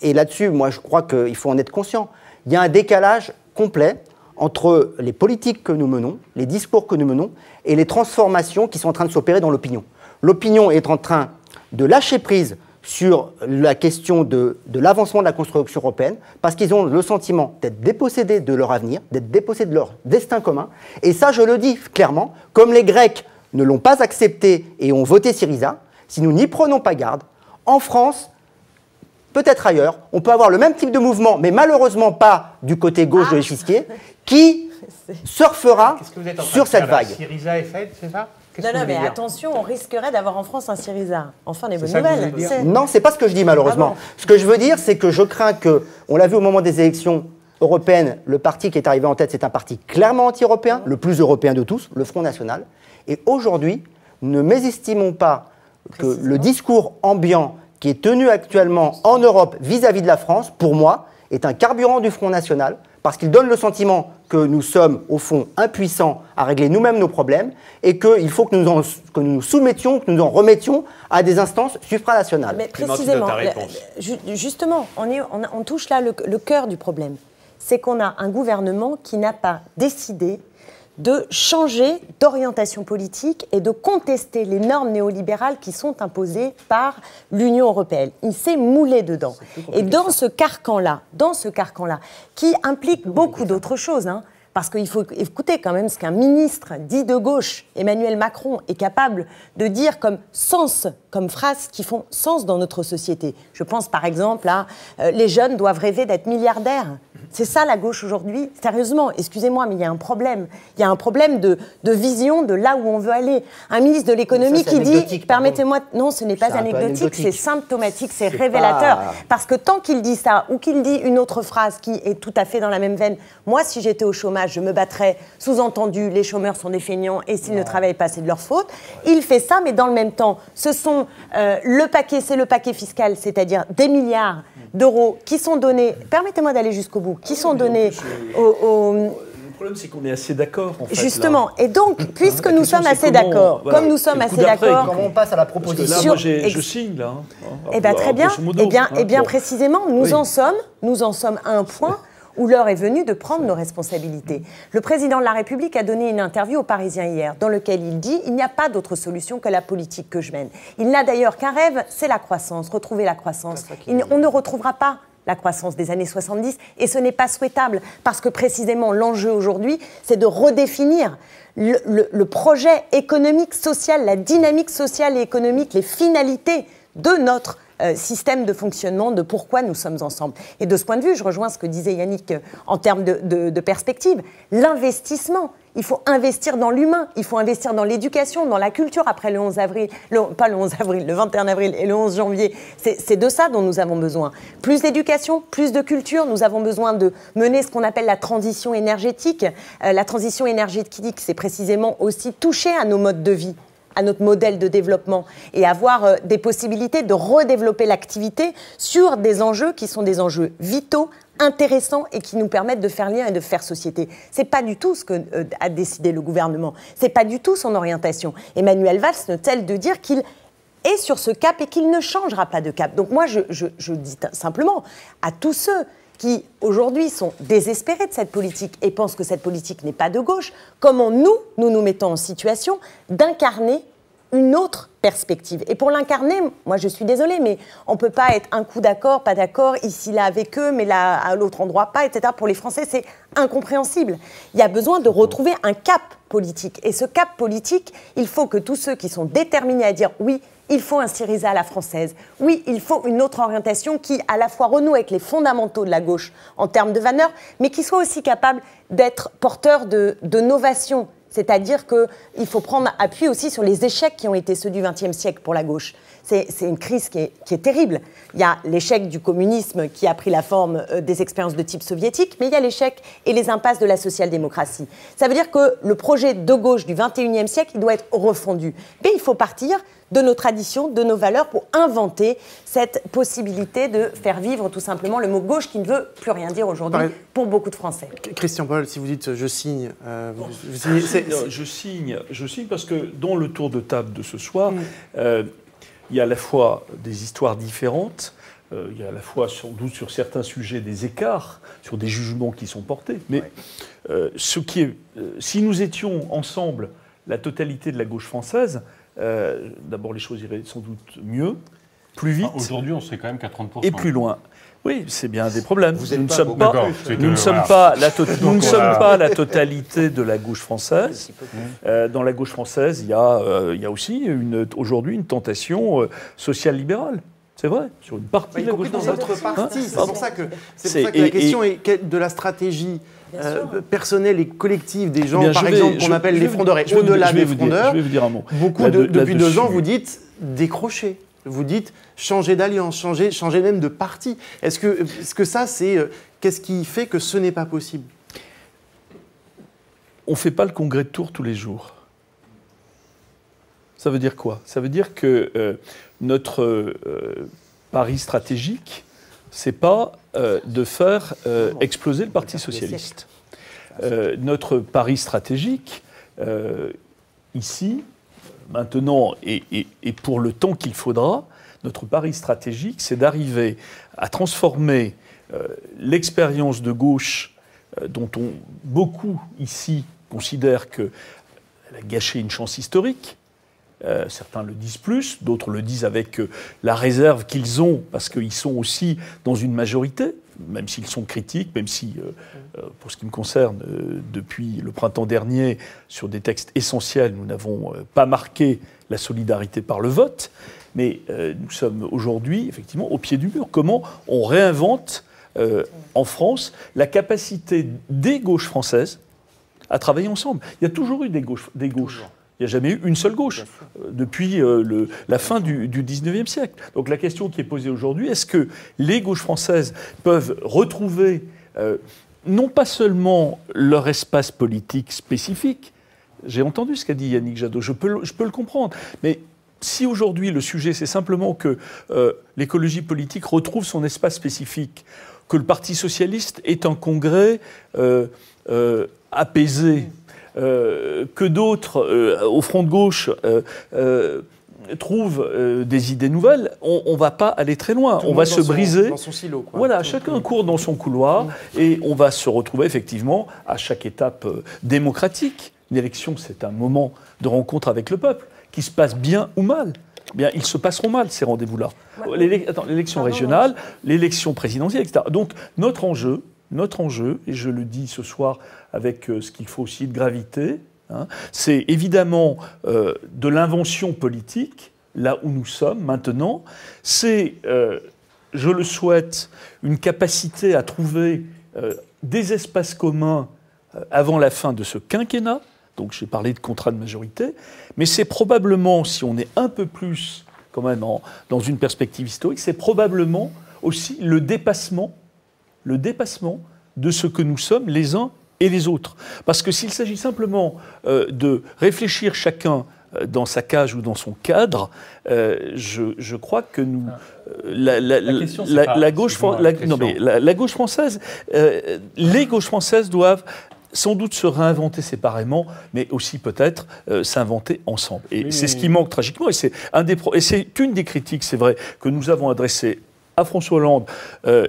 Speaker 3: et là-dessus, moi je crois qu'il faut en être conscient, il y a un décalage complet entre les politiques que nous menons, les discours que nous menons, et les transformations qui sont en train de s'opérer dans l'opinion. L'opinion est en train de lâcher prise sur la question de l'avancement de la construction européenne, parce qu'ils ont le sentiment d'être dépossédés de leur avenir, d'être dépossédés de leur destin commun. Et ça, je le dis clairement, comme les Grecs ne l'ont pas accepté et ont voté Syriza, si nous n'y prenons pas garde, en France, peut-être ailleurs, on peut avoir le même type de mouvement, mais malheureusement pas du côté gauche de l'échiquier, qui surfera sur cette vague.
Speaker 1: Syriza est faite, c'est ça?
Speaker 4: Non, mais attention, on risquerait d'avoir en France un Syriza. Enfin, des bonnes nouvelles.
Speaker 3: Non, c'est pas ce que je dis malheureusement. Ce que je veux dire, c'est que je crains que, on l'a vu au moment des élections européennes, le parti qui est arrivé en tête, c'est un parti clairement anti-européen, le plus européen de tous, le Front National. Et aujourd'hui, ne mésestimons pas que le discours ambiant qui est tenu actuellement en Europe vis-à-vis de la France, pour moi, est un carburant du Front National, parce qu'il donne le sentiment que nous sommes, au fond, impuissants à régler nous-mêmes nos problèmes, et qu'il faut que nous nous soumettions, que nous en remettions à des instances supranationales.
Speaker 4: Mais précisément, justement, on touche là le cœur du problème. C'est qu'on a un gouvernement qui n'a pas décidé de changer d'orientation politique et de contester les normes néolibérales qui sont imposées par l'Union européenne. Il s'est moulé dedans. Et dans ce carcan-là, qui implique beaucoup d'autres choses, hein, parce qu'il faut écouter quand même ce qu'un ministre dit de gauche, Emmanuel Macron, est capable de dire comme phrases qui font sens dans notre société. Je pense par exemple à les jeunes doivent rêver d'être milliardaires. C'est ça la gauche aujourd'hui. Sérieusement, excusez-moi, mais il y a un problème. Il y a un problème de vision de là où on veut aller. Un ministre de l'économie qui dit, permettez-moi, non, ce n'est pas anecdotique, c'est symptomatique, c'est révélateur. Parce que tant qu'il dit ça, ou qu'il dit une autre phrase qui est tout à fait dans la même veine, moi, si j'étais au chômage, je me battrais, sous-entendu, les chômeurs sont des feignants et s'ils ne travaillent pas, c'est de leur faute. Il fait ça, mais dans le même temps, ce sont le paquet fiscal, c'est-à-dire des milliards d'euros qui sont donnés, permettez-moi d'aller jusqu'au bout, qui sont donnés
Speaker 2: problème, c'est qu'on est assez d'accord, en fait.
Speaker 4: Justement,
Speaker 2: là.
Speaker 4: et donc, puisque nous sommes assez d'accord, comme nous sommes assez d'accord...
Speaker 3: Comment on passe à la proposition?
Speaker 2: Là, moi, je signe, là.
Speaker 4: Eh bien, très bien. Eh bien, précisément, nous en sommes à un point où l'heure est venue de prendre nos responsabilités. Le président de la République a donné une interview aux Parisiens hier, dans laquelle il dit « Il n'y a pas d'autre solution que la politique que je mène ». Il n'a d'ailleurs qu'un rêve, c'est la croissance, retrouver la croissance. On ne retrouvera pas la croissance des années 70, et ce n'est pas souhaitable, parce que précisément l'enjeu aujourd'hui, c'est de redéfinir le projet économique, social, la dynamique sociale et économique, les finalités de notre système de fonctionnement, de pourquoi nous sommes ensemble. Et de ce point de vue, je rejoins ce que disait Yannick en termes de perspective, l'investissement. Il faut investir dans l'humain, il faut investir dans l'éducation, dans la culture après le 11 avril, pas le 11 avril, le 21 avril et le 11 janvier. C'est de ça dont nous avons besoin. Plus d'éducation, plus de culture. Nous avons besoin de mener ce qu'on appelle la transition énergétique. La transition énergétique, c'est précisément aussi toucher à nos modes de vie, à notre modèle de développement et avoir des possibilités de redévelopper l'activité sur des enjeux qui sont des enjeux vitaux, intéressants et qui nous permettent de faire lien et de faire société. C'est pas du tout ce que a décidé le gouvernement. C'est pas du tout son orientation. Emmanuel Valls ne cesse de dire qu'il est sur ce cap et qu'il ne changera pas de cap. Donc moi, je dis simplement à tous ceux qui, aujourd'hui, sont désespérés de cette politique et pensent que cette politique n'est pas de gauche, comment nous mettons en situation d'incarner une autre perspective. Et pour l'incarner, moi je suis désolée, mais on ne peut pas être un coup d'accord, pas d'accord, ici, là avec eux, mais là, à l'autre endroit, pas, etc. Pour les Français, c'est incompréhensible. Il y a besoin de retrouver un cap politique. Et ce cap politique, il faut que tous ceux qui sont déterminés à dire oui, il faut un Syriza à la française. Oui, il faut une autre orientation qui, à la fois, renoue avec les fondamentaux de la gauche en termes de valeurs, mais qui soit aussi capable d'être porteur de novation. C'est-à-dire qu'il faut prendre appui aussi sur les échecs qui ont été ceux du XXe siècle pour la gauche. C'est une crise qui est terrible. Il y a l'échec du communisme qui a pris la forme des expériences de type soviétique, mais il y a l'échec et les impasses de la social-démocratie. Ça veut dire que le projet de gauche du XXIe siècle, il doit être refondu. Mais il faut partir de nos traditions, de nos valeurs pour inventer cette possibilité de faire vivre tout simplement le mot gauche qui ne veut plus rien dire aujourd'hui pour beaucoup de Français.
Speaker 5: Christian Paul, si vous dites je signe, vous signez,
Speaker 2: non, je signe parce que dans le tour de table de ce soir, il y a à la fois des histoires différentes, il y a à la fois sans doute sur certains sujets des écarts, sur des jugements qui sont portés, mais si nous étions ensemble la totalité de la gauche française, d'abord les choses iraient sans doute mieux, plus vite.
Speaker 6: Aujourd'hui, on serait quand même qu'à 30%.
Speaker 2: Et plus loin. Oui, c'est bien un des problèmes.
Speaker 1: Nous ne sommes
Speaker 2: pas la totalité de la gauche française. Dans la gauche française, il y a aussi aujourd'hui une tentation sociale-libérale. C'est vrai, sur une partie de la gauche française.
Speaker 5: Dans votre parti, c'est pour ça que la question est de la stratégie personnelle et collective des gens, par exemple, qu'on appelle les frondeurs. Et au-delà des frondeurs, beaucoup depuis 2 ans, vous dites décrocher. Vous dites changer d'alliance, changer même de parti. Est-ce que ça, c'est qu'est-ce qui fait que ce n'est pas possible?
Speaker 2: On ne fait pas le congrès de Tours tous les jours. Ça veut dire quoi? Ça veut dire que notre pari stratégique, c'est pas de faire exploser le Parti socialiste. Notre pari stratégique, ici, maintenant, et pour le temps qu'il faudra, notre pari stratégique, c'est d'arriver à transformer l'expérience de gauche, dont beaucoup ici considèrent qu'elle a gâché une chance historique. Certains le disent plus, d'autres le disent avec la réserve qu'ils ont, parce qu'ils sont aussi dans une majorité, même s'ils sont critiques, même si, pour ce qui me concerne, depuis le printemps dernier, sur des textes essentiels, nous n'avons pas marqué la solidarité par le vote, mais nous sommes aujourd'hui, effectivement, au pied du mur. Comment on réinvente, en France, la capacité des gauches françaises à travailler ensemble? Il y a toujours eu des gauches. Il n'y a jamais eu une seule gauche depuis la fin du 19e siècle. Donc la question qui est posée aujourd'hui, est-ce que les gauches françaises peuvent retrouver non pas seulement leur espace politique spécifique, j'ai entendu ce qu'a dit Yannick Jadot, je peux le comprendre, mais si aujourd'hui le sujet c'est simplement que l'écologie politique retrouve son espace spécifique, que le Parti socialiste est un congrès apaisés, que d'autres, au front de gauche, trouvent des idées nouvelles, on ne va pas aller très loin. On va se briser.
Speaker 5: Dans son silo, quoi.
Speaker 2: Voilà, chacun court dans son couloir et on va se retrouver effectivement à chaque étape démocratique. Une élection, c'est un moment de rencontre avec le peuple, qui se passe bien ou mal. Eh bien, ils se passeront mal, ces rendez-vous-là. L'élection régionale, l'élection présidentielle, etc. Donc, notre enjeu, et je le dis ce soir avec ce qu'il faut aussi de gravité, c'est évidemment de l'invention politique, là où nous sommes maintenant. C'est, je le souhaite, une capacité à trouver des espaces communs avant la fin de ce quinquennat. Donc j'ai parlé de contrat de majorité. Mais c'est probablement, si on est un peu plus quand même dans une perspective historique, c'est probablement aussi le dépassement de ce que nous sommes les uns et les autres. Parce que s'il s'agit simplement de réfléchir chacun dans sa cage ou dans son cadre, je crois que nous... La gauche française, les gauches françaises doivent sans doute se réinventer séparément, mais aussi peut-être s'inventer ensemble. Et c'est ce qui manque tragiquement. Et c'est une des critiques, c'est vrai, que nous avons adressées à François Hollande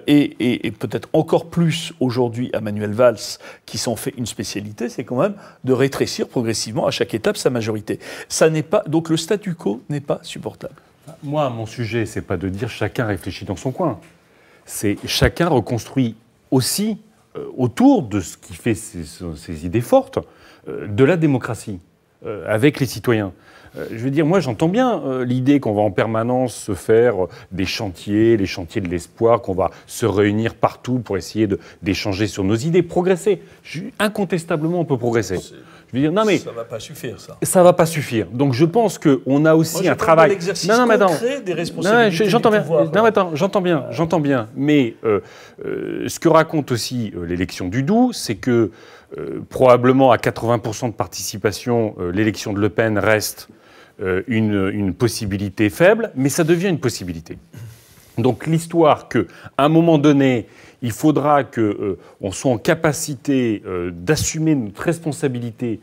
Speaker 2: et peut-être encore plus aujourd'hui à Manuel Valls, qui s'en fait une spécialité, c'est quand même de rétrécir progressivement à chaque étape sa majorité. Donc le statu quo n'est pas supportable.
Speaker 6: Moi, mon sujet, c'est pas de dire chacun réfléchit dans son coin. C'est chacun reconstruit aussi autour de ce qui fait ses idées fortes, de la démocratie, avec les citoyens. Je veux dire, moi j'entends bien l'idée qu'on va en permanence se faire des chantiers, les chantiers de l'espoir, qu'on va se réunir partout pour essayer d'échanger sur nos idées, progresser. Incontestablement, on peut progresser. Je veux dire, non mais...
Speaker 2: Ça ne va pas suffire, ça.
Speaker 6: Ça ne va pas suffire. Donc je pense qu'on a aussi un travail...
Speaker 2: concret des responsabilités
Speaker 6: j'entends bien.
Speaker 2: pouvoir,
Speaker 6: non, attends, j'entends bien. Mais ce que raconte aussi l'élection du Doubs, c'est que probablement à 80% de participation, l'élection de Le Pen reste une possibilité faible, mais ça devient une possibilité. Donc l'histoire qu'à un moment donné, il faudra qu'on soit en capacité d'assumer notre responsabilité,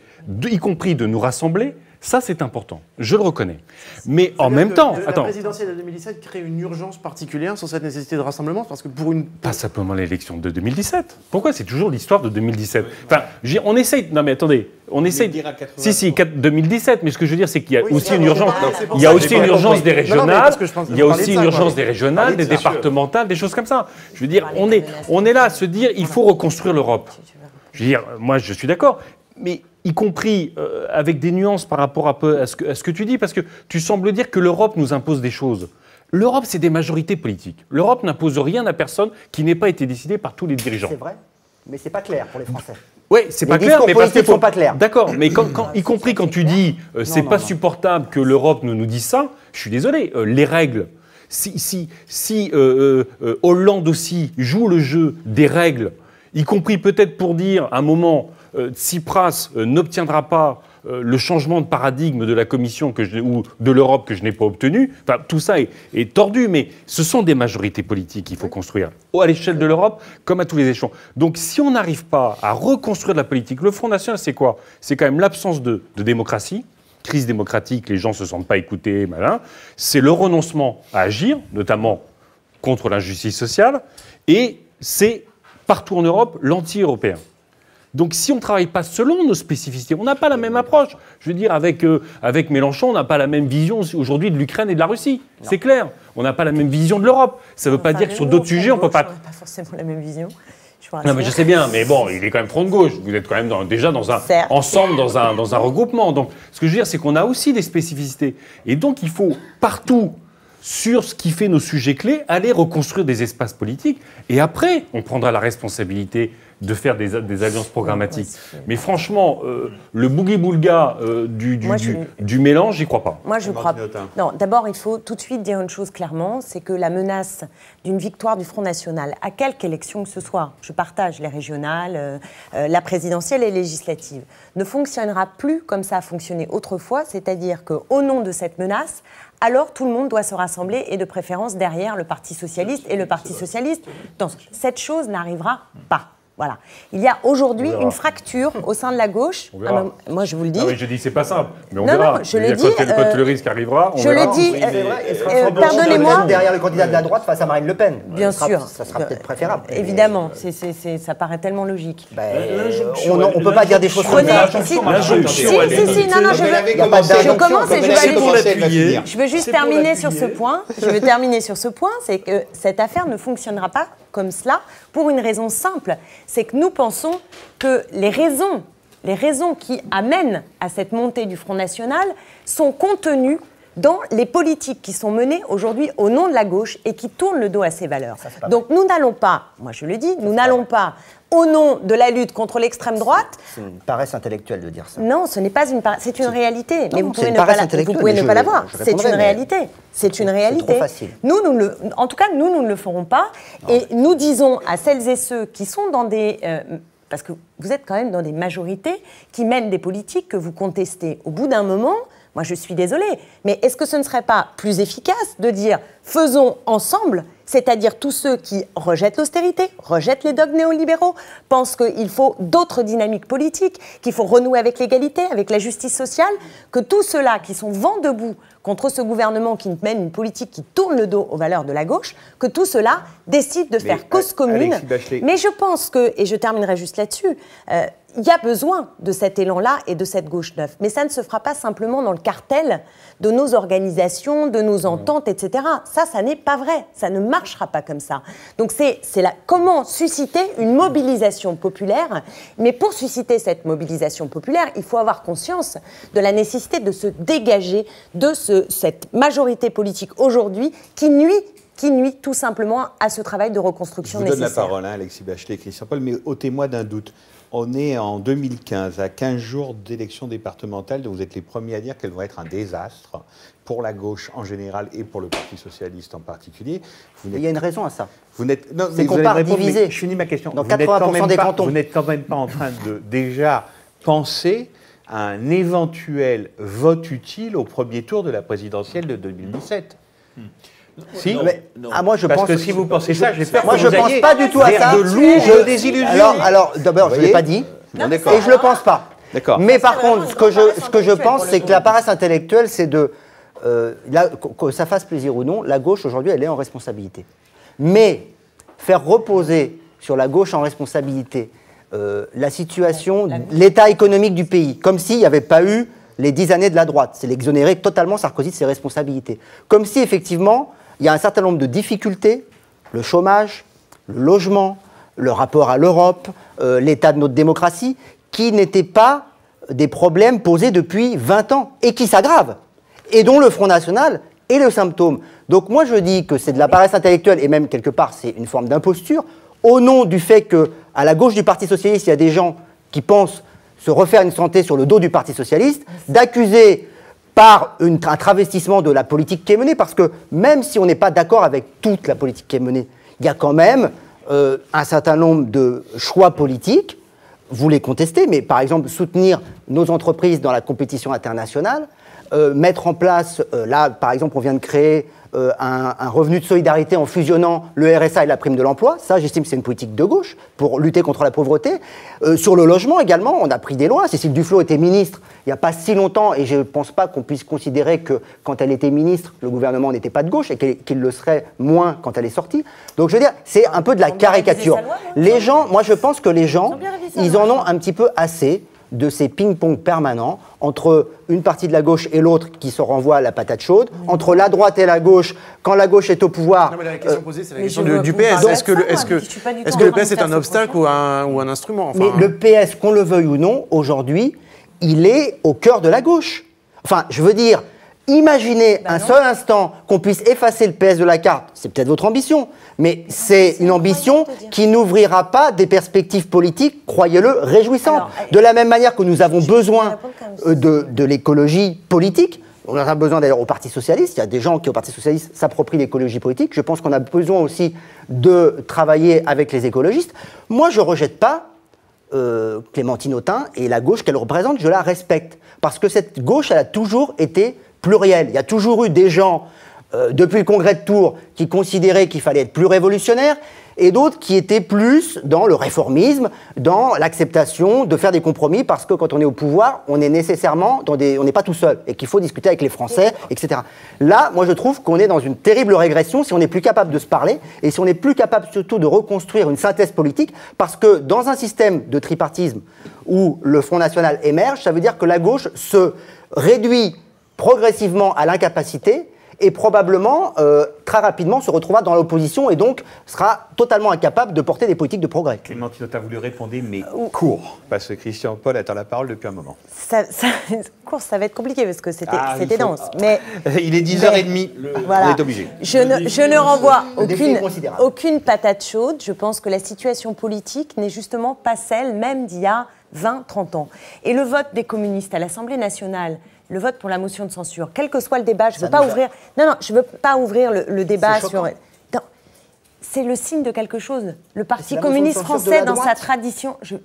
Speaker 6: y compris de nous rassembler, ça c'est important, je le reconnais. Mais en même temps...
Speaker 5: La présidentielle de 2017 crée une urgence particulière sur cette nécessité de rassemblement, parce que pour une...
Speaker 6: Pas simplement l'élection de 2017. Pourquoi c'est toujours l'histoire de 2017 ? Enfin, on essaye... Non mais attendez, on essaye... Si, 2017, mais ce que je veux dire, c'est qu'il y a aussi une urgence... Il y a aussi une urgence des régionales, il y a aussi une urgence des régionales, des départementales, des choses comme ça. Je veux dire, on est là à se dire, il faut reconstruire l'Europe. Je veux dire, moi je suis d'accord, mais... y compris avec des nuances par rapport à ce que tu dis, parce que tu sembles dire que l'Europe nous impose des choses. L'Europe, c'est des majorités politiques. L'Europe n'impose rien à personne qui n'ait pas été décidé par tous les dirigeants.
Speaker 3: C'est vrai, mais c'est pas clair pour les Français.
Speaker 6: Oui, c'est pas clair, mais parce que
Speaker 3: sont pas clairs.
Speaker 6: D'accord, mais y compris quand tu dis c'est pas supportable que l'Europe nous dise ça, je suis désolé, les règles. Si Hollande aussi joue le jeu des règles, y compris peut-être pour dire à un moment Tsipras n'obtiendra pas le changement de paradigme de la Commission ou de l'Europe que je n'ai pas obtenu. Enfin, tout ça est tordu, mais ce sont des majorités politiques qu'il faut construire, à l'échelle de l'Europe comme à tous les échelons. Donc si on n'arrive pas à reconstruire de la politique, le Front National, c'est quoi ? C'est quand même l'absence de démocratie, crise démocratique, les gens ne se sentent pas écoutés, malin. C'est le renoncement à agir, notamment contre l'injustice sociale, et c'est partout en Europe l'anti-européen. Donc si on ne travaille pas selon nos spécificités, on n'a pas la même approche. Je veux dire, avec Mélenchon, on n'a pas la même vision aujourd'hui de l'Ukraine et de la Russie. C'est clair. On n'a pas la même vision de l'Europe. Ça ne veut pas dire que sur d'autres sujets, on ne peut pas...
Speaker 4: On n'a pas forcément la même vision.
Speaker 6: Non, mais je sais bien, mais bon, il est quand même front de gauche. Vous êtes quand même déjà ensemble dans un regroupement. Donc ce que je veux dire, c'est qu'on a aussi des spécificités. Et donc il faut partout, sur ce qui fait nos sujets clés, aller reconstruire des espaces politiques. Et après, on prendra la responsabilité de faire des alliances programmatiques. Mais franchement, le boogie-boulga du mélange, j'y crois pas.
Speaker 4: Moi, je crois pas. Non, d'abord, il faut tout de suite dire une chose clairement, c'est que la menace d'une victoire du Front National, à quelque élection que ce soit, je partage les régionales, la présidentielle et législative, ne fonctionnera plus comme ça a fonctionné autrefois, c'est-à-dire qu'au nom de cette menace, alors tout le monde doit se rassembler et de préférence derrière le Parti socialiste et le Parti socialiste. Donc, cette chose n'arrivera pas. Voilà. Il y a aujourd'hui une fracture au sein de la gauche. Moi, je vous le dis.
Speaker 6: Ah oui, je dis c'est pas simple, mais on
Speaker 4: non,
Speaker 6: verra.
Speaker 4: Non, je le dis.
Speaker 6: Quand le risque arrivera, on
Speaker 4: je
Speaker 6: verra.
Speaker 4: le dis.
Speaker 3: Pardonnez-moi. Derrière le candidat de la droite face à Marine Le Pen.
Speaker 4: Bien sûr.
Speaker 3: Ça sera peut-être préférable.
Speaker 4: Évidemment, ça paraît tellement logique.
Speaker 3: On ne peut pas dire des choses comme ça.
Speaker 4: Si, non, je commence et je vais aller. Je veux juste terminer sur ce point. Je veux terminer sur ce point, c'est que cette affaire ne fonctionnera pas comme cela pour une raison simple, c'est que nous pensons que les raisons qui amènent à cette montée du Front National sont contenues dans les politiques qui sont menées aujourd'hui au nom de la gauche et qui tournent le dos à ces valeurs. Donc nous n'allons pas, moi je le dis, nous n'allons pas au nom de la lutte contre l'extrême droite.
Speaker 3: C'est une paresse intellectuelle de dire ça.
Speaker 4: Non, ce n'est pas une paresse, c'est une réalité.
Speaker 3: Non,
Speaker 4: mais vous pouvez ne pas la voir. C'est une réalité. C'est une réalité.
Speaker 3: C'est trop facile.
Speaker 4: En tout cas, nous ne le ferons pas. Non. Et nous disons à celles et ceux qui sont dans des... parce que vous êtes quand même dans des majorités qui mènent des politiques que vous contestez. Au bout d'un moment... Moi, je suis désolée, mais est-ce que ce ne serait pas plus efficace de dire « faisons ensemble », c'est-à-dire tous ceux qui rejettent l'austérité, rejettent les dogmes néolibéraux, pensent qu'il faut d'autres dynamiques politiques, qu'il faut renouer avec l'égalité, avec la justice sociale, que tous ceux-là qui sont vent debout contre ce gouvernement qui mène une politique qui tourne le dos aux valeurs de la gauche, que tout cela décide de faire cause commune. Mais je pense que, et je terminerai juste là-dessus, il y a besoin de cet élan-là et de cette gauche neuve. Mais ça ne se fera pas simplement dans le cartel de nos organisations, de nos ententes, etc. Ça n'est pas vrai. Ça ne marchera pas comme ça. Donc c'est comment susciter une mobilisation populaire. Mais pour susciter cette mobilisation populaire, il faut avoir conscience de la nécessité de se dégager de cette majorité politique aujourd'hui qui nuit tout simplement à ce travail de reconstruction nécessaire.
Speaker 1: Je vous donne la parole, Alexis Bachelet, Christian Paul, mais ôtez-moi d'un doute. On est en 2015, à 15 jours d'élections départementales, dont vous êtes les premiers à dire qu'elles vont être un désastre pour la gauche en général et pour le Parti socialiste en particulier.
Speaker 3: Il y a une raison à ça.
Speaker 1: C'est qu'on part divisé. Je finis ma question.
Speaker 3: Dans 80% des cantons.
Speaker 1: Vous n'êtes quand même pas en train de déjà penser à un éventuel vote utile au premier tour de la présidentielle de 2017 Si.
Speaker 3: Moi, je
Speaker 1: Parce
Speaker 3: pense
Speaker 1: que si vous pensez ça, j'ai peur
Speaker 3: moi,
Speaker 1: que
Speaker 3: je
Speaker 1: vous
Speaker 3: pense
Speaker 1: ayez
Speaker 3: pas du tout à ça.
Speaker 1: de lourdes désillusions.
Speaker 3: Alors d'abord, je ne l'ai pas dit. Et je ne le pense pas.
Speaker 1: D'accord.
Speaker 3: Mais par contre, ce que je pense, c'est que la paresse intellectuelle, c'est que ça fasse plaisir ou non, la gauche, aujourd'hui, elle est en responsabilité. Mais faire reposer sur la gauche en responsabilité la situation, l'état économique du pays, comme s'il n'y avait pas eu les 10 années de la droite. C'est l'exonérer totalement Sarkozy de ses responsabilités. Comme si, effectivement, il y a un certain nombre de difficultés, le chômage, le logement, le rapport à l'Europe, l'état de notre démocratie, qui n'étaient pas des problèmes posés depuis 20 ans et qui s'aggravent, et dont le Front National est le symptôme. Donc moi je dis que c'est de la paresse intellectuelle, et même quelque part c'est une forme d'imposture, au nom du fait qu'à la gauche du Parti Socialiste, il y a des gens qui pensent se refaire une santé sur le dos du Parti Socialiste, d'accuser par un travestissement de la politique qui est menée, parce que même si on n'est pas d'accord avec toute la politique qui est menée, il y a quand même un certain nombre de choix politiques, vous les contestez, mais par exemple soutenir nos entreprises dans la compétition internationale, mettre en place, là par exemple on vient de créer un revenu de solidarité en fusionnant le RSA et la prime de l'emploi. Ça, j'estime que c'est une politique de gauche pour lutter contre la pauvreté. Sur le logement également, on a pris des lois. Cécile Duflot était ministre il n'y a pas si longtemps et je ne pense pas qu'on puisse considérer que quand elle était ministre, le gouvernement n'était pas de gauche et qu'il le serait moins quand elle est sortie. Donc je veux dire, c'est un peu de la caricature. Les gens, moi je pense que les gens, ils en ont un petit peu assez de ces ping-pong permanents entre une partie de la gauche et l'autre qui se renvoie à la patate chaude, entre la droite et la gauche, quand la gauche est au pouvoir...
Speaker 5: Non, mais la question posée, c'est la question du PS. Est-ce que le PS est un obstacle ou un instrument
Speaker 3: Mais le PS, qu'on le veuille ou non, aujourd'hui, il est au cœur de la gauche. Enfin, je veux dire, imaginez un seul instant qu'on puisse effacer le PS de la carte, c'est peut-être votre ambition, mais c'est une ambition qui n'ouvrira pas des perspectives politiques, croyez-le, réjouissantes. De la même manière que nous avons besoin de l'écologie politique, on a besoin d'ailleurs au Parti Socialiste, il y a des gens qui au Parti Socialiste s'approprient l'écologie politique, je pense qu'on a besoin aussi de travailler avec les écologistes. Moi je ne rejette pas Clémentine Autain et la gauche qu'elle représente, je la respecte. Parce que cette gauche, elle a toujours été plurielle. Il y a toujours eu des gens, depuis le congrès de Tours, qui considéraient qu'il fallait être plus révolutionnaire. et d'autres qui étaient plus dans le réformisme, dans l'acceptation de faire des compromis, parce que quand on est au pouvoir, on est nécessairement on n'est pas tout seul, et qu'il faut discuter avec les Français, etc. Là, moi je trouve qu'on est dans une terrible régression si on n'est plus capable de se parler, et si on n'est plus capable surtout de reconstruire une synthèse politique, parce que dans un système de tripartisme où le Front National émerge, ça veut dire que la gauche se réduit progressivement à l'incapacité, et probablement, très rapidement, se retrouvera dans l'opposition et donc sera totalement incapable de porter des politiques de progrès.
Speaker 1: Clémentine Autain, vous lui répondez, mais court, parce que Christian Paul attend la parole depuis un moment.
Speaker 4: Court, ça va être compliqué parce que c'était dense. Mais,
Speaker 1: il est 10h30,
Speaker 4: voilà.
Speaker 1: on est obligé.
Speaker 4: Je ne renvoie aucune patate chaude. Je pense que la situation politique n'est justement pas celle même d'il y a 20-30 ans. Et le vote des communistes à l'Assemblée nationale, le vote pour la motion de censure, quel que soit le débat, je ne veux pas ouvrir. Non, je veux pas ouvrir le débat sur. C'est le signe de quelque chose. Le Parti communiste français, dans sa tradition, le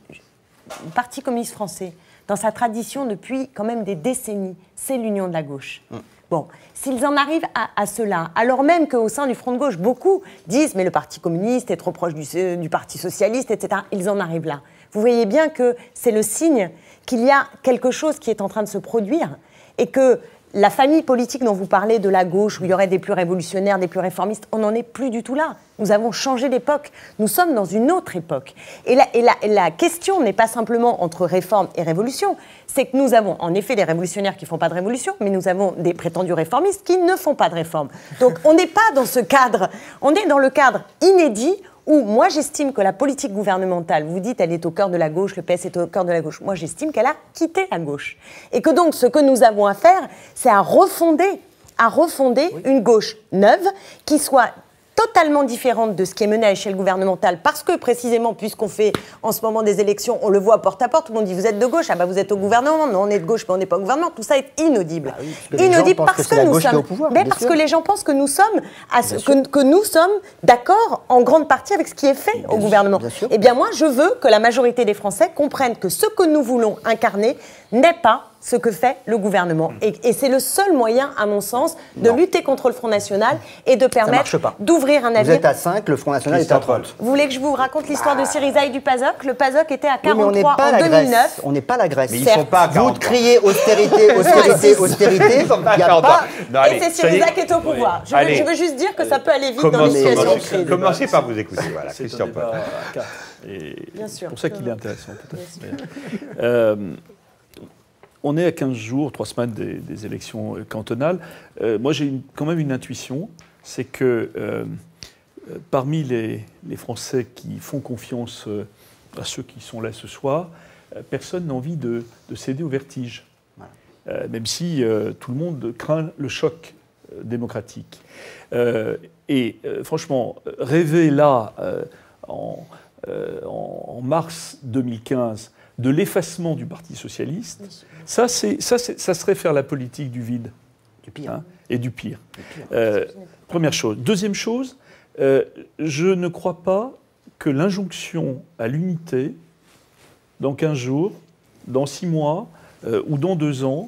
Speaker 4: Parti communiste français, dans sa tradition depuis quand même des décennies, c'est l'union de la gauche. Bon, s'ils en arrivent à cela, alors même qu'au sein du Front de gauche, beaucoup disent mais le Parti communiste est trop proche du Parti socialiste, etc. Ils en arrivent là. Vous voyez bien que c'est le signe qu'il y a quelque chose qui est en train de se produire et que la famille politique dont vous parlez de la gauche, où il y aurait des plus révolutionnaires, des plus réformistes, on n'en est plus du tout là. Nous avons changé d'époque. Nous sommes dans une autre époque. Et la question n'est pas simplement entre réforme et révolution, c'est que nous avons en effet des révolutionnaires qui ne font pas de révolution, mais nous avons des prétendus réformistes qui ne font pas de réforme. Donc on n'est pas dans ce cadre, on est dans le cadre inédit où moi j'estime que la politique gouvernementale, vous dites elle est au cœur de la gauche, le PS est au cœur de la gauche, moi j'estime qu'elle a quitté la gauche. Et que donc ce que nous avons à faire, c'est à refonder une gauche neuve qui soit totalement différente de ce qui est mené à l'échelle gouvernementale, parce que précisément, puisqu'on fait en ce moment des élections, on le voit porte à porte, tout le monde dit vous êtes de gauche, ah bah vous êtes au gouvernement, non on est de gauche mais on n'est pas au gouvernement, tout ça est inaudible.
Speaker 3: Ah oui, inaudible parce que nous sommes, parce que les gens pensent que nous sommes,
Speaker 4: que nous sommes d'accord en grande partie avec ce qui est fait au gouvernement. Eh bien moi je veux que la majorité des Français comprennent que ce que nous voulons incarner n'est pas ce que fait le gouvernement. Et c'est le seul moyen, à mon sens, de lutter contre le Front National et de permettre d'ouvrir un avenir.
Speaker 3: Vous êtes à 5, le Front National est à 30.
Speaker 4: Vous voulez que je vous raconte l'histoire de Syriza et du PASOK? Le PASOK était à 43 en 2009.
Speaker 3: On n'est pas la Grèce.
Speaker 1: Mais ils ne sont pas à 40.
Speaker 3: Vous criez austérité, austérité, austérité.
Speaker 1: Il y a pas...
Speaker 4: Non, allez, et c'est Syriza qui est au pouvoir. Je veux juste dire que ça peut aller vite dans les situations de crise.
Speaker 1: Commencez par vous écouter. Voilà, Christian Paul.
Speaker 2: C'est pour ça qu'il est intéressant, peut-être. On est à 15 jours, 3 semaines des élections cantonales. Moi, j'ai quand même une intuition, c'est que parmi les Français qui font confiance à ceux qui sont là ce soir, personne n'a envie de céder au vertige, même si tout le monde craint le choc démocratique. Franchement, rêver là, en mars 2015, de l'effacement du Parti socialiste, ça serait faire la politique du vide.
Speaker 3: Du pire.
Speaker 2: Hein, et du pire. Première chose. Deuxième chose, je ne crois pas que l'injonction à l'unité, dans 15 jours, dans 6 mois ou dans 2 ans,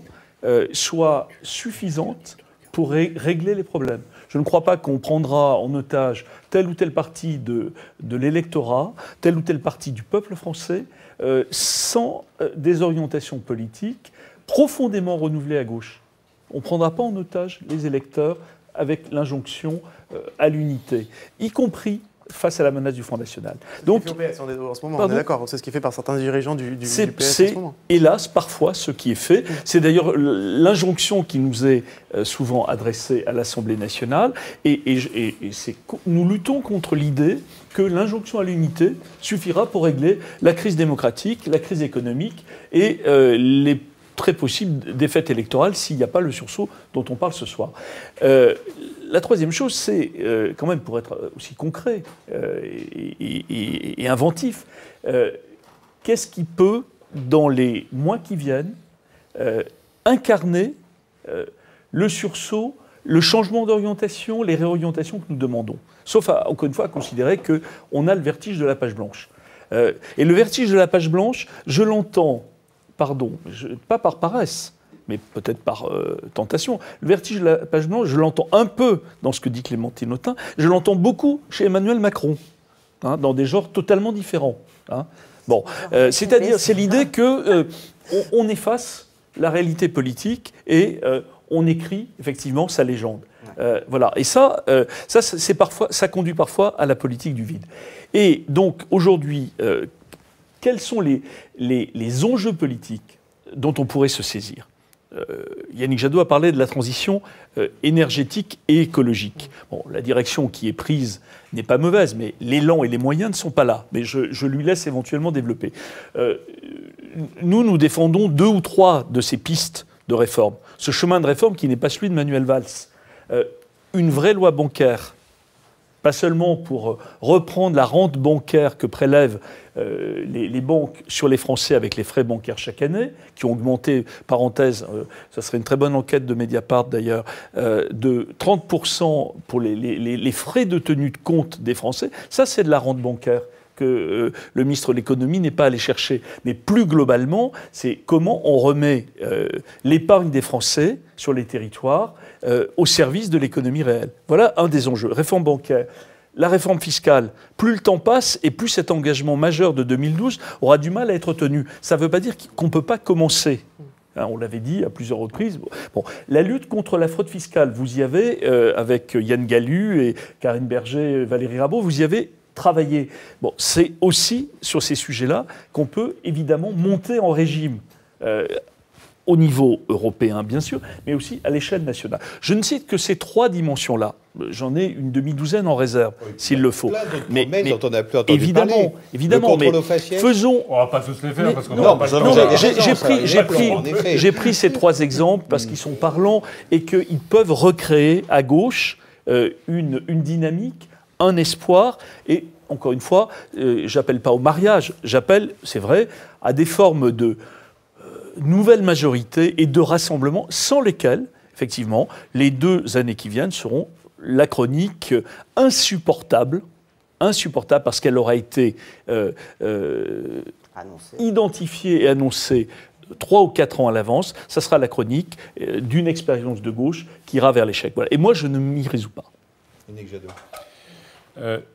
Speaker 2: soit suffisante pour régler les problèmes. Je ne crois pas qu'on prendra en otage telle ou telle partie de l'électorat, telle ou telle partie du peuple français, sans des orientations politiques profondément renouvelées à gauche. On ne prendra pas en otage les électeurs avec l'injonction à l'unité, y compris face à la menace du Front National.
Speaker 5: Donc, en ce moment, on est d'accord, c'est ce qui est fait par certains dirigeants du PS en ce moment.
Speaker 2: C'est hélas parfois ce qui est fait. C'est d'ailleurs l'injonction qui nous est souvent adressée à l'Assemblée nationale. Nous luttons contre l'idée que l'injonction à l'unité suffira pour régler la crise démocratique, la crise économique et les très possibles défaites électorales s'il n'y a pas le sursaut dont on parle ce soir. La troisième chose, c'est, quand même, pour être aussi concret et inventif, qu'est-ce qui peut, dans les mois qui viennent, incarner le sursaut, le changement d'orientation, les réorientations que nous demandons? Sauf, encore une fois, à considérer qu'on a le vertige de la page blanche. Et le vertige de la page blanche, je l'entends, pas par paresse, mais peut-être par tentation. Le vertige de la page blanche, je l'entends un peu dans ce que dit Clémentine Autain, je l'entends beaucoup chez Emmanuel Macron. hein, dans des genres totalement différents. Hein. Bon, c'est-à-dire, c'est l'idée que on efface la réalité politique et on écrit effectivement sa légende. Voilà. Et ça conduit parfois à la politique du vide. Et donc aujourd'hui, quels sont les enjeux politiques dont on pourrait se saisir ? Yannick Jadot a parlé de la transition énergétique et écologique. Bon, la direction qui est prise n'est pas mauvaise, mais l'élan et les moyens ne sont pas là. Mais je lui laisse éventuellement développer. Nous défendons 2 ou 3 de ces pistes de réforme. Ce chemin de réforme qui n'est pas celui de Manuel Valls. Une vraie loi bancaire, pas seulement pour reprendre la rente bancaire que prélèvent les banques sur les Français avec les frais bancaires chaque année, qui ont augmenté, parenthèse, ça serait une très bonne enquête de Mediapart d'ailleurs, de 30% pour les frais de tenue de compte des Français. Ça, c'est de la rente bancaire que le ministre de l'économie n'est pas allé chercher. Mais plus globalement, c'est comment on remet l'épargne des Français sur les territoires au service de l'économie réelle. Voilà un des enjeux. Réforme bancaire. La réforme fiscale, plus le temps passe et plus cet engagement majeur de 2012 aura du mal à être tenu. Ça ne veut pas dire qu'on ne peut pas commencer. Hein, on l'avait dit à plusieurs reprises. Bon, la lutte contre la fraude fiscale, vous y avez, avec Yann Gallu et Karine Berger, Valérie Rabault, vous y avez travaillé. Bon, c'est aussi sur ces sujets-là qu'on peut évidemment monter en régime. Au niveau européen, bien sûr, mais aussi à l'échelle nationale. Je ne cite que ces 3 dimensions-là. J'en ai une demi-douzaine en réserve, s'il le faut.
Speaker 1: Mais dont on n'a plus entendu
Speaker 2: évidemment,
Speaker 1: parler.
Speaker 2: évidemment, mais faisons...
Speaker 6: On ne va pas tous les faire, parce qu'on
Speaker 2: non,
Speaker 6: pas
Speaker 2: j'ai pris ces 3 exemples parce qu'ils sont parlants et qu'ils peuvent recréer à gauche une dynamique, un espoir, et encore une fois, j'appelle pas au mariage, j'appelle, c'est vrai, à des formes de nouvelle majorité et de rassemblement sans lesquels, effectivement, les 2 années qui viennent seront la chronique insupportable parce qu'elle aura été identifiée et annoncée 3 ou 4 ans à l'avance. Ça sera la chronique d'une expérience de gauche qui ira vers l'échec. Voilà. Et moi, je ne m'y résous pas.
Speaker 1: Yannick Jadot.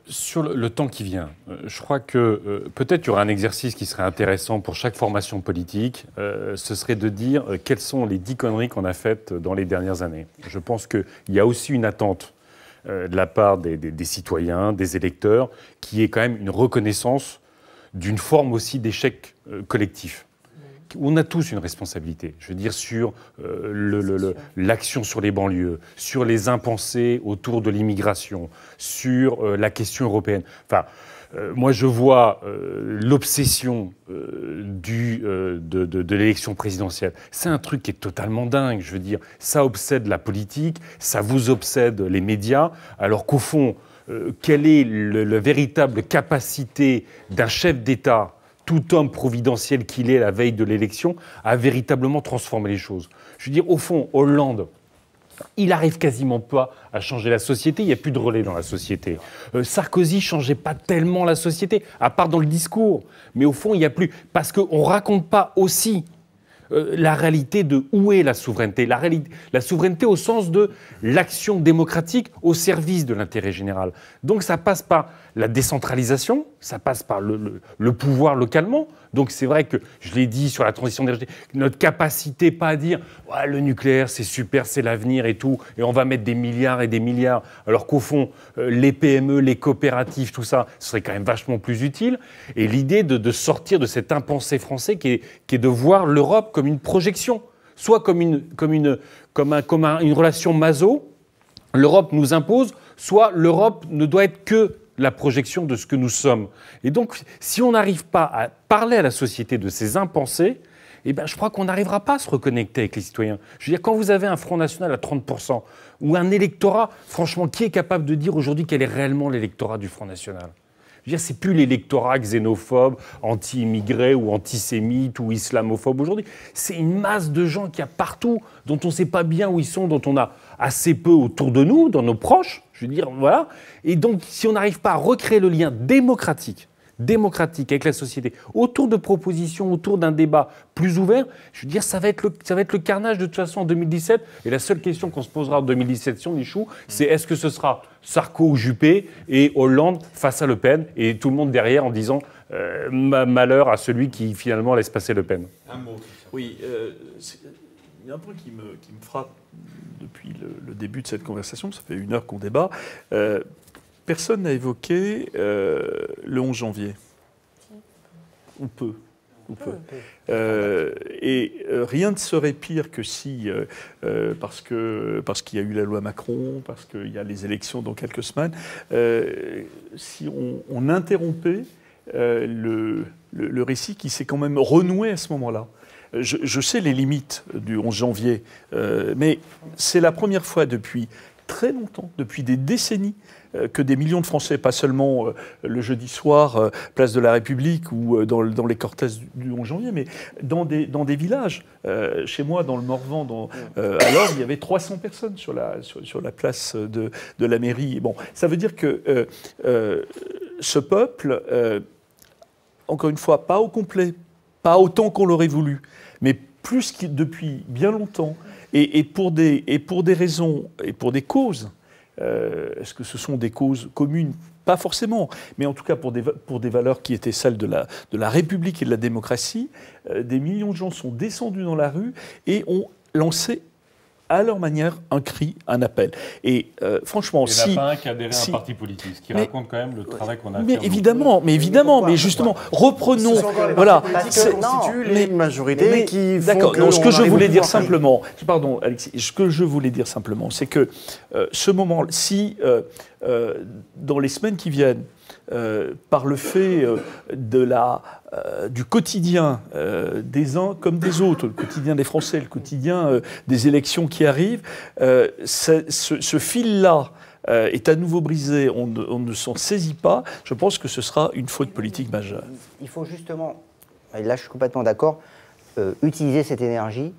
Speaker 6: Sur le temps qui vient, je crois que peut-être il y aura un exercice qui serait intéressant pour chaque formation politique, ce serait de dire quelles sont les 10 conneries qu'on a faites dans les dernières années. Je pense qu'il y a aussi une attente de la part des citoyens, des électeurs, qui est quand même une reconnaissance d'une forme aussi d'échec collectif. On a tous une responsabilité, je veux dire, sur l'action sur les banlieues, sur les impensés autour de l'immigration, sur la question européenne. Enfin, moi, je vois l'obsession de l'élection présidentielle. C'est un truc qui est totalement dingue, je veux dire. Ça obsède la politique, ça vous obsède les médias, alors qu'au fond, quelle est la véritable capacité d'un chef d'État, tout homme providentiel qu'il est la veille de l'élection, a véritablement transformé les choses. Je veux dire, au fond, Hollande, il n'arrive quasiment pas à changer la société, il n'y a plus de relais dans la société. Sarkozy ne changeait pas tellement la société, à part dans le discours. Mais au fond, il n'y a plus... Parce qu'on ne raconte pas aussi la réalité de où est la souveraineté. La souveraineté au sens de l'action démocratique au service de l'intérêt général. Donc ça passe par la décentralisation, ça passe par le pouvoir localement. Donc c'est vrai que, je l'ai dit sur la transition énergétique, notre capacité, pas à dire ouais, le nucléaire c'est super, c'est l'avenir et tout, et on va mettre des milliards et des milliards, alors qu'au fond, les PME, les coopératives, tout ça, ce serait quand même vachement plus utile. Et l'idée de sortir de cet impensé français qui est de voir l'Europe comme une projection, soit comme une relation maso, l'Europe nous impose, soit l'Europe ne doit être que la projection de ce que nous sommes. Et donc, si on n'arrive pas à parler à la société de ces impensés, eh ben, je crois qu'on n'arrivera pas à se reconnecter avec les citoyens. Je veux dire, quand vous avez un Front National à 30%, ou un électorat, franchement, qui est capable de dire aujourd'hui quel est réellement l'électorat du Front National ? Je veux dire, c'est plus l'électorat xénophobe, anti-immigré ou antisémite ou islamophobe aujourd'hui. C'est une masse de gens qu'il y a partout, dont on ne sait pas bien où ils sont, dont on a assez peu autour de nous, dans nos proches. Je veux dire, voilà. Et donc, si on n'arrive pas à recréer le lien démocratique démocratique avec la société, autour de propositions, autour d'un débat plus ouvert, je veux dire, ça va être le carnage de toute façon en 2017. Et la seule question qu'on se posera en 2017 si on échoue, c'est est-ce que ce sera Sarko ou Juppé et Hollande face à Le Pen et tout le monde derrière en disant malheur à celui qui finalement laisse passer Le Pen.
Speaker 1: Un mot.
Speaker 2: Oui, il y a un point qui me frappe depuis le début de cette conversation, ça fait 1 heure qu'on débat. Personne n'a évoqué le 11 janvier. Ou peu. Et rien ne serait pire que si, parce qu'il y a eu la loi Macron, parce qu'il y a les élections dans quelques semaines, si on interrompait le récit qui s'est quand même renoué à ce moment-là. Je sais les limites du 11 janvier, mais c'est la première fois depuis très longtemps, depuis des décennies, que des millions de Français, pas seulement le jeudi soir, place de la République ou dans les cortèges du 11 janvier, mais dans des villages. Chez moi, dans le Morvan, alors il y avait 300 personnes sur la place de la mairie. Bon, ça veut dire que ce peuple, encore une fois, pas au complet, pas autant qu'on l'aurait voulu, mais plus que depuis bien longtemps, et pour des raisons et pour des causes. Est-ce que ce sont des causes communes? Pas forcément, mais en tout cas pour des valeurs qui étaient celles de la République et de la démocratie, des millions de gens sont descendus dans la rue et ont lancé à leur manière un cri, un appel. Et franchement,
Speaker 6: il n'y en a pas un qui a adhéré à un parti politique, ce qui raconte quand même le travail qu'on a fait.
Speaker 2: Mais justement, reprenons. Voilà.
Speaker 5: Les majorités qui font
Speaker 2: d'accord.
Speaker 5: que
Speaker 2: Ce que je voulais dire
Speaker 5: pouvoir
Speaker 2: simplement, pardon, Alexis, ce que je voulais dire simplement, c'est que ce moment, si dans les semaines qui viennent, par le fait du quotidien des uns comme des autres, le quotidien des Français, le quotidien des élections qui arrivent, ce fil-là est à nouveau brisé, on ne s'en saisit pas, je pense que ce sera une faute politique majeure.
Speaker 3: Il faut justement, et là je suis complètement d'accord, utiliser cette énergie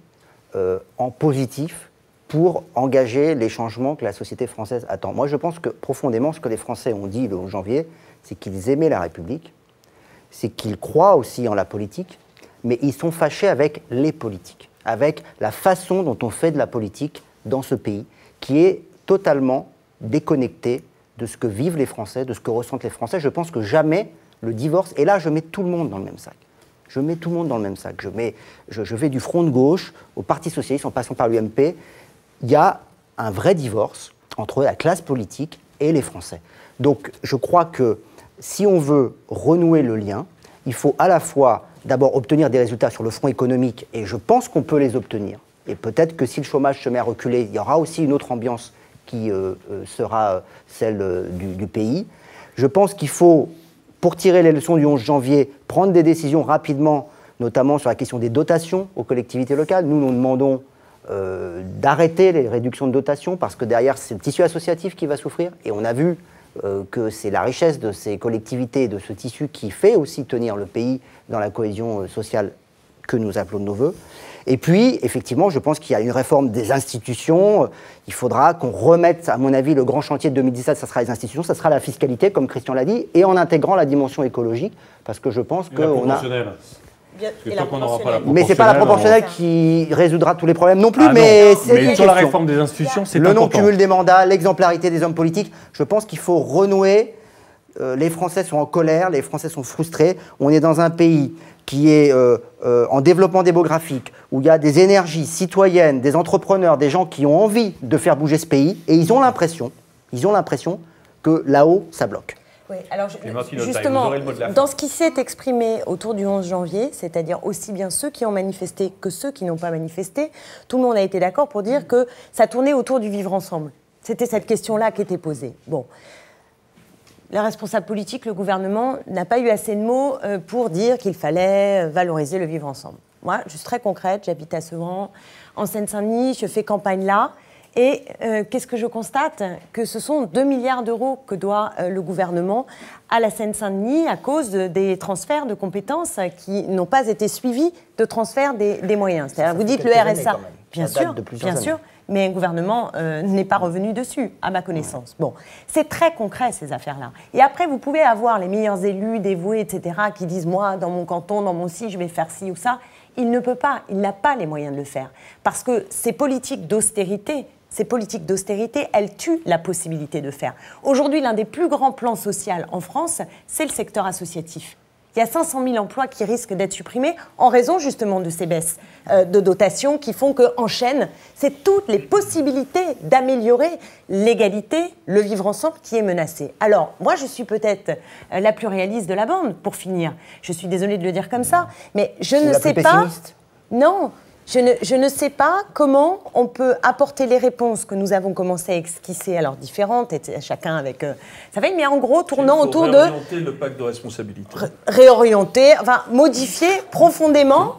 Speaker 3: en positif pour engager les changements que la société française attend. Moi je pense que profondément ce que les Français ont dit le 11 janvier, c'est qu'ils aimaient la République, c'est qu'ils croient aussi en la politique, mais ils sont fâchés avec les politiques, avec la façon dont on fait de la politique dans ce pays, qui est totalement déconnectée de ce que vivent les Français, de ce que ressentent les Français. Je pense que jamais le divorce, et là je mets tout le monde dans le même sac, je vais du Front de gauche au Parti socialiste en passant par l'UMP, il y a un vrai divorce entre la classe politique et les Français. Donc je crois que si on veut renouer le lien, il faut à la fois d'abord obtenir des résultats sur le front économique, et je pense qu'on peut les obtenir. Et peut-être que si le chômage se met à reculer, il y aura aussi une autre ambiance qui sera celle du pays. Je pense qu'il faut, pour tirer les leçons du 11 janvier, prendre des décisions rapidement, notamment sur la question des dotations aux collectivités locales. Nous demandons d'arrêter les réductions de dotations, parce que derrière, c'est le tissu associatif qui va souffrir. Et on a vu que c'est la richesse de ces collectivités, de ce tissu qui fait aussi tenir le pays dans la cohésion sociale que nous appelons de nos voeux. Et puis, effectivement, je pense qu'il y a une réforme des institutions. Il faudra qu'on remette, à mon avis, le grand chantier de 2017, ça sera les institutions, ça sera la fiscalité, comme Christian l'a dit, et en intégrant la dimension écologique, parce que je pense qu'on a... Mais ce n'est pas la proportionnelle qui résoudra tous les problèmes non plus. Mais
Speaker 6: sur la réforme des institutions, c'est
Speaker 3: le
Speaker 6: important.
Speaker 3: non-cumul des mandats, l'exemplarité des hommes politiques. Je pense qu'il faut renouer. Les Français sont en colère, les Français sont frustrés. On est dans un pays qui est en développement démographique, où il y a des énergies citoyennes, des entrepreneurs, des gens qui ont envie de faire bouger ce pays, et ils ont l'impression que là-haut, ça bloque.
Speaker 4: Oui, alors justement, dans ce qui s'est exprimé autour du 11 janvier, c'est-à-dire aussi bien ceux qui ont manifesté que ceux qui n'ont pas manifesté, tout le monde a été d'accord pour dire que ça tournait autour du vivre ensemble. C'était cette question-là qui était posée. Bon. Les responsables politiques, le gouvernement, n'a pas eu assez de mots pour dire qu'il fallait valoriser le vivre ensemble. Moi, je suis très concrète, j'habite à Sevran, en Seine-Saint-Denis, je fais campagne là. Et qu'est-ce que je constate? Que ce sont 2 milliards d'euros que doit le gouvernement à la Seine-Saint-Denis à cause des transferts de compétences qui n'ont pas été suivis de transfert des moyens. C'est-à-dire, vous dites le RSA. Bien
Speaker 3: Ça date
Speaker 4: sûr,
Speaker 3: de plusieurs
Speaker 4: bien
Speaker 3: années.
Speaker 4: sûr. Mais un gouvernement n'est pas revenu dessus, à ma connaissance. Bon, c'est très concret, ces affaires-là. Et après, vous pouvez avoir les meilleurs élus, dévoués, etc., qui disent, moi, dans mon canton, dans mon ci, je vais faire ci ou ça. Il ne peut pas, il n'a pas les moyens de le faire. Parce que ces politiques d'austérité, elles tuent la possibilité de faire. Aujourd'hui, l'un des plus grands plans sociaux en France, c'est le secteur associatif. Il y a 500 000 emplois qui risquent d'être supprimés en raison justement de ces baisses de dotation qui font qu'en chaîne, c'est toutes les possibilités d'améliorer l'égalité, le vivre ensemble qui est menacé. Alors, moi, je suis peut-être la plus réaliste de la bande, pour finir. Je suis désolée de le dire comme ça, mais je ne sais pas... Non, je ne sais pas comment on peut apporter les réponses que nous avons commencé à esquisser, alors différentes, et chacun avec sa veille, mais en gros tournant autour de...
Speaker 2: Réorienter le pacte de responsabilité.
Speaker 4: Réorienter, enfin modifier profondément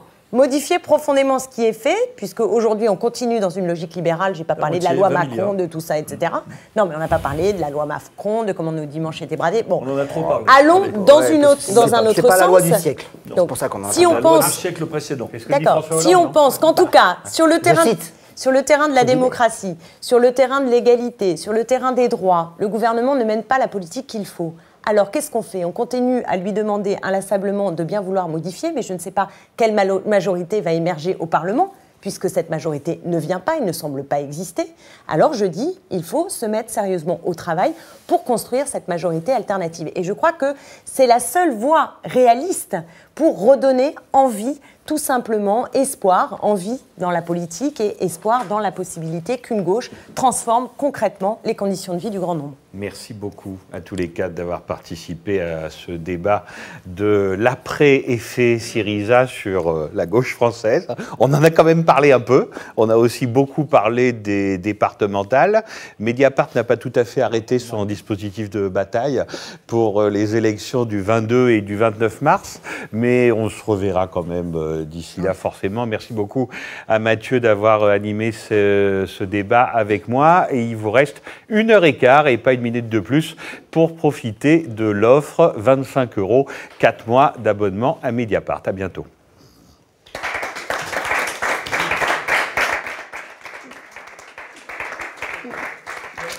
Speaker 4: ce qui est fait, puisque aujourd'hui on continue dans une logique libérale. J'ai pas parlé de la loi Macron, de tout ça, etc. Non, mais on n'a pas parlé de la loi Macron, de comment nos dimanches étaient bradés. Bon,
Speaker 2: on en a trop parlé.
Speaker 4: Allons dans un autre sens.
Speaker 3: C'est pas la loi du siècle. C'est pour ça qu'on en a
Speaker 4: si on
Speaker 2: La
Speaker 4: pense,
Speaker 2: loi du siècle précédent.
Speaker 4: d'accord. Si on pense qu'en tout cas sur le terrain de la démocratie, sur le terrain de l'égalité, sur le terrain des droits, le gouvernement ne mène pas la politique qu'il faut. Alors, qu'est-ce qu'on fait? On continue à lui demander inlassablement de bien vouloir modifier, mais je ne sais pas quelle majorité va émerger au Parlement, puisque cette majorité ne vient pas, il ne semble pas exister. Alors, je dis, il faut se mettre sérieusement au travail pour construire cette majorité alternative. Et je crois que c'est la seule voie réaliste pour redonner envie, tout simplement, espoir, envie dans la politique et espoir dans la possibilité qu'une gauche transforme concrètement les conditions de vie du grand nombre.
Speaker 1: Merci beaucoup à tous les quatre d'avoir participé à ce débat de l'après-effet Syriza sur la gauche française. On en a quand même parlé un peu. On a aussi beaucoup parlé des départementales. Mediapart n'a pas tout à fait arrêté son dispositif de bataille pour les élections du 22 et du 29 mars. Mais on se reverra quand même d'ici là, forcément. Merci beaucoup à Mathieu d'avoir animé ce débat avec moi. Et il vous reste 1h15 et pas une minute de plus pour profiter de l'offre 25 €, 4 mois d'abonnement à Mediapart. À bientôt.